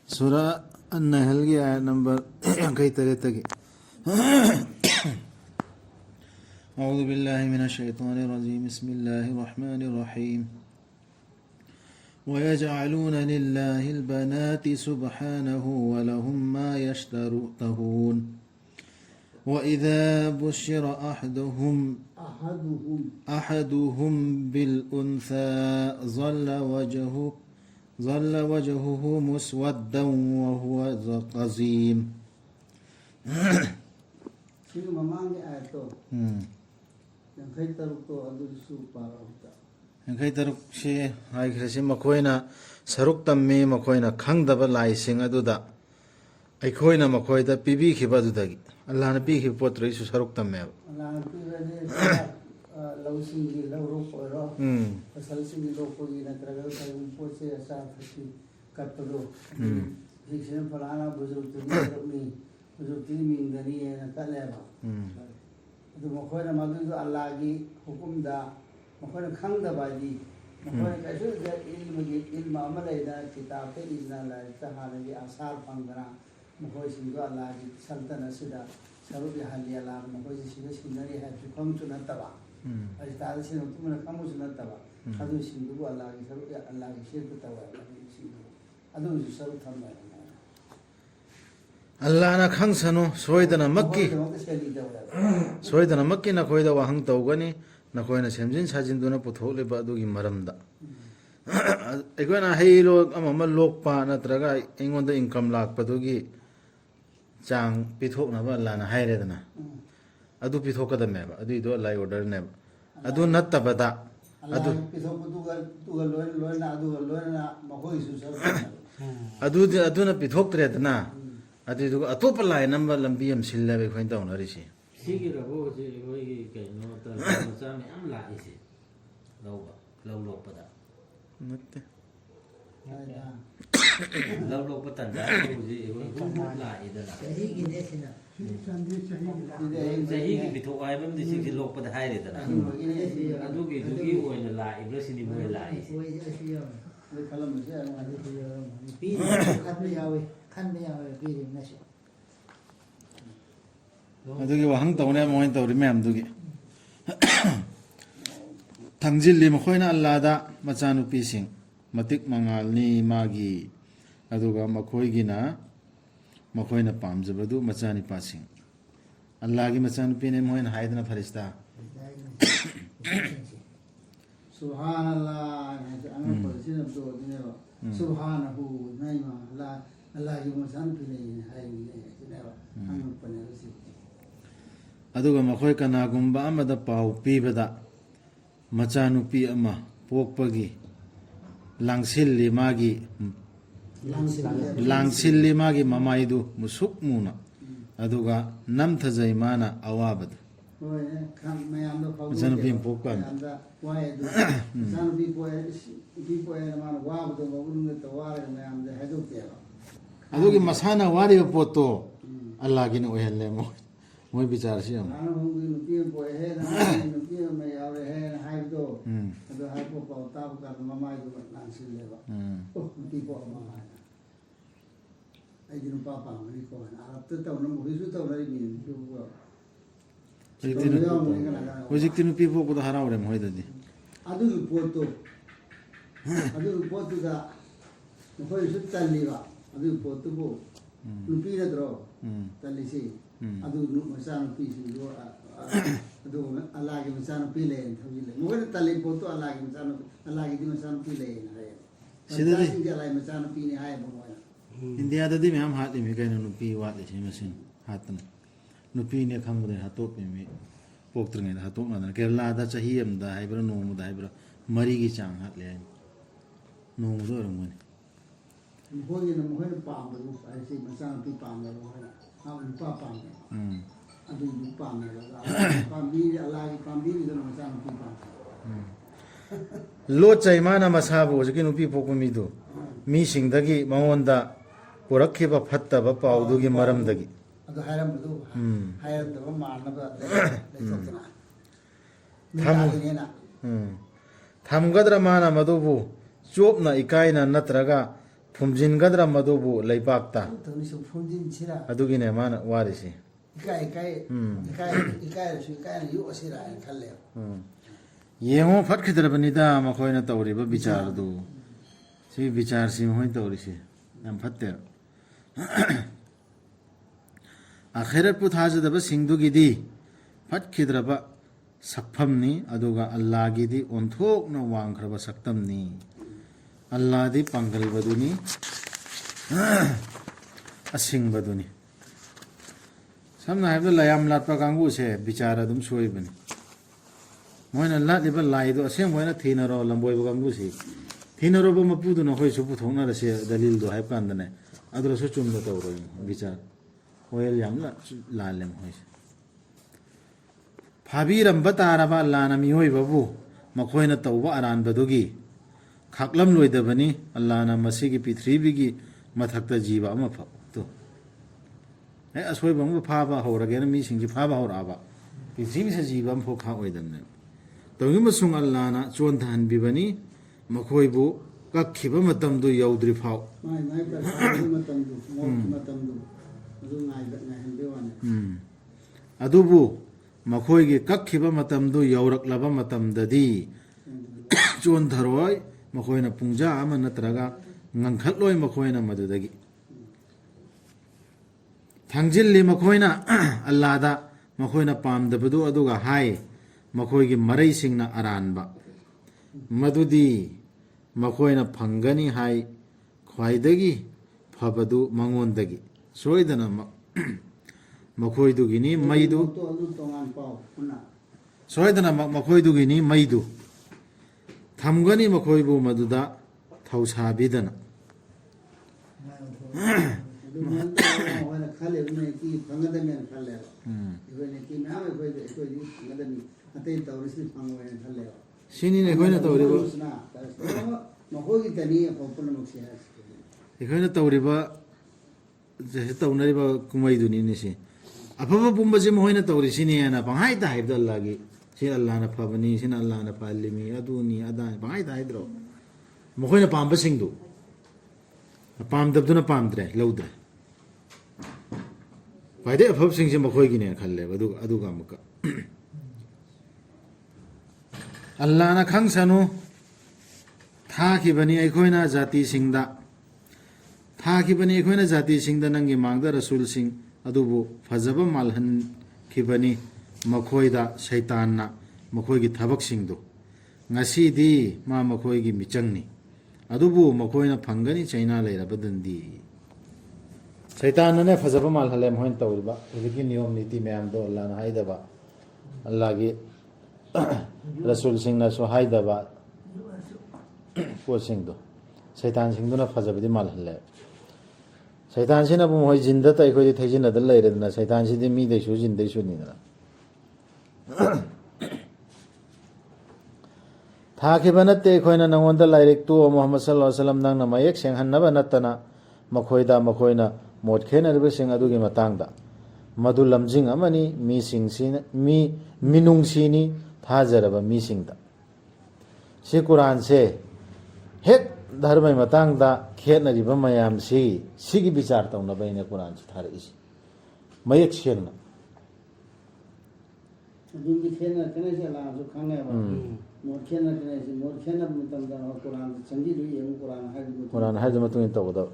سورة النحل की आयत number 43 أعوذ بالله من الشيطان الرجيم بسم الله الرحمن الرحيم ويجعلون لله البنات سبحانه ولهم ما يشتهون وإذا بشر أحدهم بالأنثى ظل وجهه مسودا وهو كظيم Sino mamangi ato? Yang kay taruk to adu su para uta. Yang taruk si hai krisi makoina saruk tammi makoina khangdaba laising aduda aikoina makoida pibi khiba dudagi Allah na pi khi potri su saruk tamme Allah na pi rane lausing gi lauro poro. Pasal sing lo ko gi na traga sa po se asa khati katlo. Diksen falana buzur tu ni buzur tu min gani na kaleba. Adu makoina madu Allah gi hukum da makoina khangda baji makoina kasu da ilma amalaida kitab te izna la tahana gi asar pangana makoina singo Allah gi saltana sida sarubi hali Allah makoina sida sinari ha fikam chunataba ai ta sin tumna kamu chunataba adu singo Allah gi sarubi Allah gi shirku tawa adu saru thamma Allah na khang sano soidana makki na koida wahang tawgani na koina semjin sajin duna puthole ba du gi maramda egona heilo amama lokpa natraga ingonda income lak padu gi chang pithok na ba la na haire dana adu pithok ka da me ba adu do lai order ne ba adu nattabada adu pithok du ga loin na makoi su sar adu na pithok tre dana adu atopa lai number lambi am silla be khoin taw na ri si Sigi rabo si woi ke no ta sa me am la isi lau pada natte lau patan da ji woi la ida sahi gi ne sina sahi gi bitho ai bam di si lok pada hai re da adu gi oi la ibra sini moi la isi kalam se pi kan me yawe pi na shi adugi wahang tawne moin tawri mem dugi thangjilli makhoina Allah da machanu pising matik mangal ni magi aduga makhoigina makhoina pamjabadu machani pasing Allah gi machanu pine moin haidna farishta subhanallah ana posina do dinero subhanahu naima Allah gi machanu pine hai ne ana panero si aduga makhoi kanagumba amada pau pibada machanupi ama pokpagi langsilli magi mamaidu musuk muna aduga namthajai mana awabadu hoy kham mayam do pau machanupi pokpan anda wai du machanupi poe mana wabdu mabulunga tawara mayam de hadu ke adugi masana wari poto Allah gina ohelle mo moi bichar si am ana hungi nupi poe he na nupi me yawe he na hai do ado hai po pau ta ka mamai do nan sin leba nupi po mamai ai dinu papa ni ko na arab te taw na mo hisu taw na ni du ko hojikti nupi poko da harawre mo hoidadi adu poto da mo hisu talliwa adu poto bo nupi na dro tallisi adu masana pi si do adu alagi masana pi le thawile mo ne tali poto alagi di masana pi le na re sidadi singa lai masana pi ni hai mo India da di meham hat mi kaina nupi wat le chi masin hatan nupi ne khangre hatop mi poktrnge da hatop na Kerala da chahi am da haibra nom da haibra mari gi chang hat le nom do ram ni mo ni mo ne pa mo ai si masana pi pa mo ha pa pa adu pa me la pambi alagi pambi ni no masana pi pa lo chai mana masabu jiki nupi pokmi mi do mi singdagi maonda purakhiba phattaba paudugi maramdagi adu hairam du hairam do marna ba le sotna thamu thamgadra mana madubu chopna ikaina natraga ꯐꯨꯝꯖꯤꯟꯒꯗ꯭ꯔꯥ ꯃꯗꯨꯕꯨ ꯂꯩꯕꯥꯛꯇ ꯇꯧꯅꯤꯁꯨ ꯐꯨꯝꯖꯤꯟꯁꯤꯔꯥ ꯑꯗꯨꯒꯤꯅꯦ ꯃꯥꯅ ꯋꯥꯔꯤꯁꯤ ꯏꯀꯥꯏꯔꯁꯨ ꯏꯀꯥꯏꯅ ꯌꯣꯛꯑꯁꯤꯔꯥ ꯍꯥꯏꯅ ꯈꯜꯂꯦꯕ ꯌꯦꯡꯉꯣ ꯐꯠꯈꯤꯗ꯭ꯔꯕꯅꯤꯗ ꯃꯈꯣꯏꯅ ꯇꯧꯔꯤꯕ ꯕꯤꯆꯥꯔꯗꯨ ꯁꯤ ꯕꯤꯆꯥꯔꯁꯤ ꯃꯈꯣꯏꯅ ꯇꯧꯔꯤꯁꯤ ꯌꯥꯝ ꯐꯠꯇꯦꯕ ꯑꯈꯦꯔꯠꯄꯨ ꯊꯥꯖꯗꯕꯁꯤꯡꯗꯨꯒꯤꯗꯤ ꯐꯠꯈꯤꯗ꯭ꯔꯕ ꯁꯛꯐꯝꯅꯤ ꯑꯗꯨꯒ ꯑꯜꯂꯥꯒꯤꯗꯤ ꯑꯣꯟꯊꯣꯛꯅ ꯋꯥꯡꯈ꯭ꯔꯕ ꯁꯛꯇꯝꯅꯤ ꯑꯜꯂꯥꯗꯤ ꯄꯥꯡꯒꯜꯕꯗꯨꯅꯤ ꯑꯁꯤꯡꯕꯗꯨꯅꯤ ꯁꯝꯅ ꯍꯥꯏꯔꯕꯗ ꯂꯥꯌꯥꯝ ꯂꯥꯠꯄ ꯀꯥꯡꯕꯨꯁꯦ ꯕꯤꯆꯥꯔ ꯑꯗꯨꯝ ꯁꯣꯏꯕꯅꯤ ꯃꯣꯏꯅ ꯂꯥꯠꯂꯤꯕ ꯂꯥꯏꯗꯣ ꯑꯁꯦꯡꯕ ꯑꯣꯏꯅ ꯊꯤꯅꯔꯣ ꯂꯝꯕꯣꯏꯕ ꯀꯥꯡꯕꯨꯁꯤ ꯊꯤꯅꯔꯨꯕ ꯃꯄꯨꯗꯨꯅ ꯑꯩꯈꯣꯏꯁꯨ ꯄꯨꯊꯣꯛꯅꯔꯁꯦ ꯗꯂꯤꯜꯗꯣ ꯍꯥꯏꯕ ꯀꯥꯟꯗꯅꯦ ꯑꯗꯨꯔꯁꯨ ꯆꯨꯝꯅ ꯇꯧꯔꯣꯏ ꯕꯤꯆꯥꯔ ꯋꯦꯜ ꯌꯥꯝꯅ ꯂꯥꯜꯂꯦ ꯃꯈꯣꯏꯁꯦ ꯐꯥꯕꯤꯔꯝꯕ ꯇꯥꯔꯕ ꯑꯜꯂꯥꯅ ꯃꯤꯑꯣꯏꯕꯕꯨ ꯃꯈꯣꯏꯅ ꯇꯧꯕ ꯑꯔꯥꯟꯕꯗꯨꯒꯤ ꯈꯥꯛꯂꯝꯂꯣꯏꯗꯕꯅꯤ ꯑꯜꯂꯥꯅ ꯃꯁꯤꯒꯤ ꯄ꯭ꯔꯤꯊꯤꯕꯤꯒꯤ ꯃꯊꯛꯇ ꯖꯤꯕ ꯑꯃ ꯍꯦꯛ ꯑꯁꯣꯏꯕ ꯑꯃ ꯐꯥꯕ ꯍꯧꯔꯒꯦꯅ ꯃꯤꯁꯤꯡꯁꯤ ꯐꯥꯕ ꯍꯧꯔꯛꯑꯕ ꯄ꯭ꯔꯤꯊꯤꯕꯤꯁꯤꯗ ꯖꯤꯕ ꯑꯃꯐꯥꯎ ꯈꯥꯛꯑꯣꯏꯗꯕꯅꯦꯕ ꯇꯧꯔꯤꯕꯁꯨꯡ ꯑꯜꯂꯥꯅ ꯆꯣꯟꯊꯍꯟꯕꯤꯕꯅꯤ ꯃꯈꯣꯏꯕꯨ ꯀꯛꯈꯤꯕ ꯃꯇꯝꯗꯨ ꯌꯧꯗ꯭ꯔꯤ ꯐꯥꯎ ꯃꯥꯏ ꯄꯔꯤꯈꯥꯒꯤ ꯃꯇꯝꯗꯨ ꯃꯣꯠꯀꯤ ꯃꯇꯝꯗꯨ ꯑꯗꯨ ꯉꯥꯏꯍꯟꯕꯤ ꯋꯥꯅꯤ ꯑꯗꯨꯕꯨ ꯃꯈꯣꯏꯒꯤ ꯀꯛꯈꯤꯕ ꯃꯇꯝꯗꯨ ꯌꯧꯔꯛꯂꯕ ꯃꯇꯝꯗꯗꯤ ꯆꯣꯟꯊꯔꯣꯏ ꯃꯈꯣꯏꯅ ꯄꯨꯡꯖꯥ ꯑꯃ ꯅꯠꯇ꯭ꯔꯒ ꯉꯟꯈꯠꯂꯣꯏ ꯃꯈꯣꯏꯅ ꯃꯗꯨꯗꯒꯤ ꯊꯥꯡꯖꯤꯜꯂꯤ ꯃꯈꯣꯏꯅ ꯑꯜꯂꯥꯗ ꯃꯈꯣꯏꯅ ꯄꯥꯝꯗꯕꯗꯨ ꯑꯗꯨꯒ ꯍꯥꯏ ꯃꯈꯣꯏꯒꯤ ꯃꯔꯩꯁꯤꯡꯅ ꯑꯔꯥꯟꯕ ꯃꯗꯨꯗꯤ ꯃꯈꯣꯏꯅ ꯐꯪꯒꯅꯤ ꯍꯥꯏ ꯈ꯭ꯋꯥꯏꯗꯒꯤ ꯐꯕꯗꯨ ꯃꯉꯣꯟꯗꯒꯤ ꯁꯣꯏꯗꯅꯃꯛ ꯃꯈꯣꯏꯗꯨꯒꯤꯅꯤ ꯃꯩꯗꯨ ꯁꯣꯏꯗꯅꯃꯛ ꯃꯈꯣꯏꯗꯨꯒꯤꯅꯤ ꯃꯩꯗꯨ ꯊꯝꯒꯅꯤ ꯃꯈꯣꯏꯕꯨ ꯃꯗꯨꯗ ꯊꯧꯁꯥꯕꯤꯗꯅ ꯈꯜꯂꯦꯕ ꯀꯤ ꯐꯪꯒꯗꯕꯅꯦꯅ ꯈꯜꯂꯦꯕ ꯑꯩꯈꯣꯏꯅ ꯀꯤ ꯃꯌꯥꯝ ꯑꯩꯈꯣꯏꯗꯤ ꯐꯪꯒꯗꯕꯅꯤ ꯑꯇꯩ ꯇꯧꯔꯤꯁꯤ ꯐꯪꯉꯣꯏꯅ ꯈꯜꯂꯦꯕ ꯁꯤꯅꯤꯅꯦ ꯑꯩꯈꯣꯏꯅ ꯇꯧꯔꯤꯕ ꯃꯈꯣꯏꯒꯤꯗꯅꯤ ꯑꯐꯕ ꯄꯨꯝꯅꯃꯛꯁꯦ ꯑꯩꯈꯣꯏꯅ ꯇꯧꯔꯤꯕ ꯇꯧꯅꯔꯤꯕ ꯀꯨꯝꯍꯩꯗꯨꯅꯤꯅꯦ ꯁꯤ ꯑꯐꯕ ꯄꯨꯝꯕꯁꯤ ꯃꯈꯣꯏꯅ ꯇꯧꯔꯤꯁꯤꯅꯦꯅ ꯄꯪꯍꯥꯏꯗ ꯍꯥꯏꯕꯗ ꯑꯜꯂꯥꯒꯤ ꯁꯤ ꯑꯜꯂꯥꯅ ꯐꯕꯅꯤ ꯁꯤꯅ ꯑꯜꯂꯥꯅ ꯐꯍꯜꯂꯤꯃꯤ ꯑꯗꯨꯅꯤ ꯑꯗꯥꯅꯤ ꯄꯪꯍꯥꯏꯗ ꯍꯥꯏꯗ꯭ꯔꯣ ꯃꯈꯣꯏꯅ ꯄꯥꯝꯕꯁꯤꯡꯗꯨ ꯄꯥꯝꯗꯕꯗꯨꯅ ꯄꯥꯝꯗ꯭ꯔꯦ ꯂꯧꯗ꯭ꯔꯦ ꯈ꯭ꯋꯥꯏꯗꯒꯤ ꯑꯐꯕꯁꯤꯡꯁꯦ ꯃꯈꯣꯏꯒꯤꯅꯦꯅ ꯈꯜꯂꯦꯕ ꯑꯗꯨꯒ ꯑꯃꯨꯛꯀ ꯑꯜꯂꯥꯅ ꯈꯪꯁꯅꯨ ꯊꯥꯈꯤꯕꯅꯤ ꯑꯩꯈꯣꯏꯅ ꯖꯥꯇꯤꯁꯤꯡꯗ ꯅꯪꯒꯤ ꯃꯥꯡꯗ ꯔꯁꯨꯜꯁꯤꯡ ꯑꯗꯨꯕꯨ ꯐꯖꯕ ꯃꯥꯜꯍꯟꯈꯤꯕꯅꯤ ꯃꯈꯣꯏꯗ ꯁꯩꯇꯥꯟꯅ ꯃꯈꯣꯏꯒꯤ ꯊꯕꯛꯁꯤꯡꯗꯨ ꯉꯁꯤꯗꯤ ꯃꯥ ꯃꯈꯣꯏꯒꯤ ꯃꯤꯆꯪꯅꯤ ꯑꯗꯨꯕꯨ ꯃꯈꯣꯏꯅ ꯐꯪꯒꯅꯤ ꯆꯩꯅꯥ ꯂꯩꯔꯕꯗꯨꯗꯤ ꯁꯩꯇꯥꯟꯅꯅꯦ ꯐꯖꯕ ꯃꯥꯜꯍꯜꯂꯦ ꯃꯈꯣꯏꯅ ꯇꯧꯔꯤꯕ ꯍꯧꯖꯤꯛꯀꯤ ꯅꯤꯌꯣꯝ ꯅꯤꯇꯤ ꯃꯌꯥꯝꯗꯣ ꯑꯜꯂꯥꯅ ꯍꯥꯏꯗꯕ ꯑꯜꯂꯥꯒꯤ ꯔꯁꯨꯜꯁꯤꯡꯅꯁꯨ ꯍꯥꯏꯗꯕ ꯄꯣꯠꯁꯤꯡꯗꯣ ꯁꯩꯇꯥꯟꯁꯤꯡꯗꯨꯅ ꯐꯖꯕꯗꯤ ꯃꯥꯜꯍꯜꯂꯦ ꯁꯩꯇꯥꯟꯁꯤꯅꯕꯨ ꯃꯈꯣꯏ ꯖꯤꯟꯗꯇ ꯑꯩꯈꯣꯏꯗꯤ ꯊꯩꯖꯤꯟꯅꯗ ꯂꯩꯔꯦꯗꯅ ꯁꯩꯇꯥꯟꯁꯤꯗꯤ ꯃꯤꯗꯩꯁꯨ ꯖꯤꯟꯗꯩꯁꯨꯅꯤꯗꯅ ꯊꯥꯈꯤꯕ ꯅꯠꯇꯦ ꯑꯩꯈꯣꯏꯅ ꯅꯉꯣꯟꯗ ꯂꯥꯏꯔꯤꯛꯇꯨ ꯃꯨꯍꯝꯃꯗ ꯁꯜꯂꯜꯂꯥꯍꯨ ꯑꯂꯩꯍꯤ ꯋꯁꯜꯂꯝ ꯅꯪꯅ ꯃꯌꯦꯛ ꯁꯦꯡꯍꯟꯅꯕ ꯅꯠꯇꯅ ꯃꯈꯣꯏꯅ ꯃꯣꯠ ꯈꯦꯟꯅꯔꯤꯕꯁꯤꯡ ꯑꯗꯨꯒꯤ ꯃꯇꯥꯡꯗ ꯃꯗꯨ ꯂꯝꯖꯤꯡ ꯑꯃꯅꯤ ꯃꯤꯅꯨꯡꯁꯤꯅꯤ ꯊꯥꯖꯔꯕ ꯃꯤꯁꯤꯡꯗ ꯁꯤ ꯀꯨꯔꯥꯟꯁꯦ ꯍꯦꯛ ꯙꯔꯃꯒꯤ ꯃꯇꯥꯡꯗ ꯈꯦꯠꯅꯔꯤꯕ ꯃꯌꯥꯝꯁꯤ ꯁꯤꯒꯤ ꯕꯤꯆꯥꯔ ꯇꯧꯅꯕꯩꯅꯦ ꯀꯨꯔꯥꯟꯁꯤ ꯊꯥꯔꯛꯏꯁꯤ ꯃꯌꯦꯛ ꯁꯦꯡꯅ ꯑꯗꯨꯗꯤ ꯈꯦꯠꯅꯔꯛꯀꯅꯤꯁꯦ ꯑꯜꯂꯥꯍꯁꯨ ꯈꯪꯉꯦꯕ ꯃꯣꯠ ꯈꯦꯠꯅꯔꯛꯀꯅꯤꯁꯤ ꯃꯣꯠ ꯈꯦꯠꯅꯕ ꯃꯇꯝꯗ ꯀꯨꯔꯥꯟꯗ ꯆꯪꯁꯤꯜꯂꯨ ꯌꯦꯡꯉꯨ ꯀꯨꯔꯥꯟ ꯍꯥꯏꯕ ꯃꯇꯨꯡ ꯏꯟꯅ ꯇꯧꯒꯗꯕ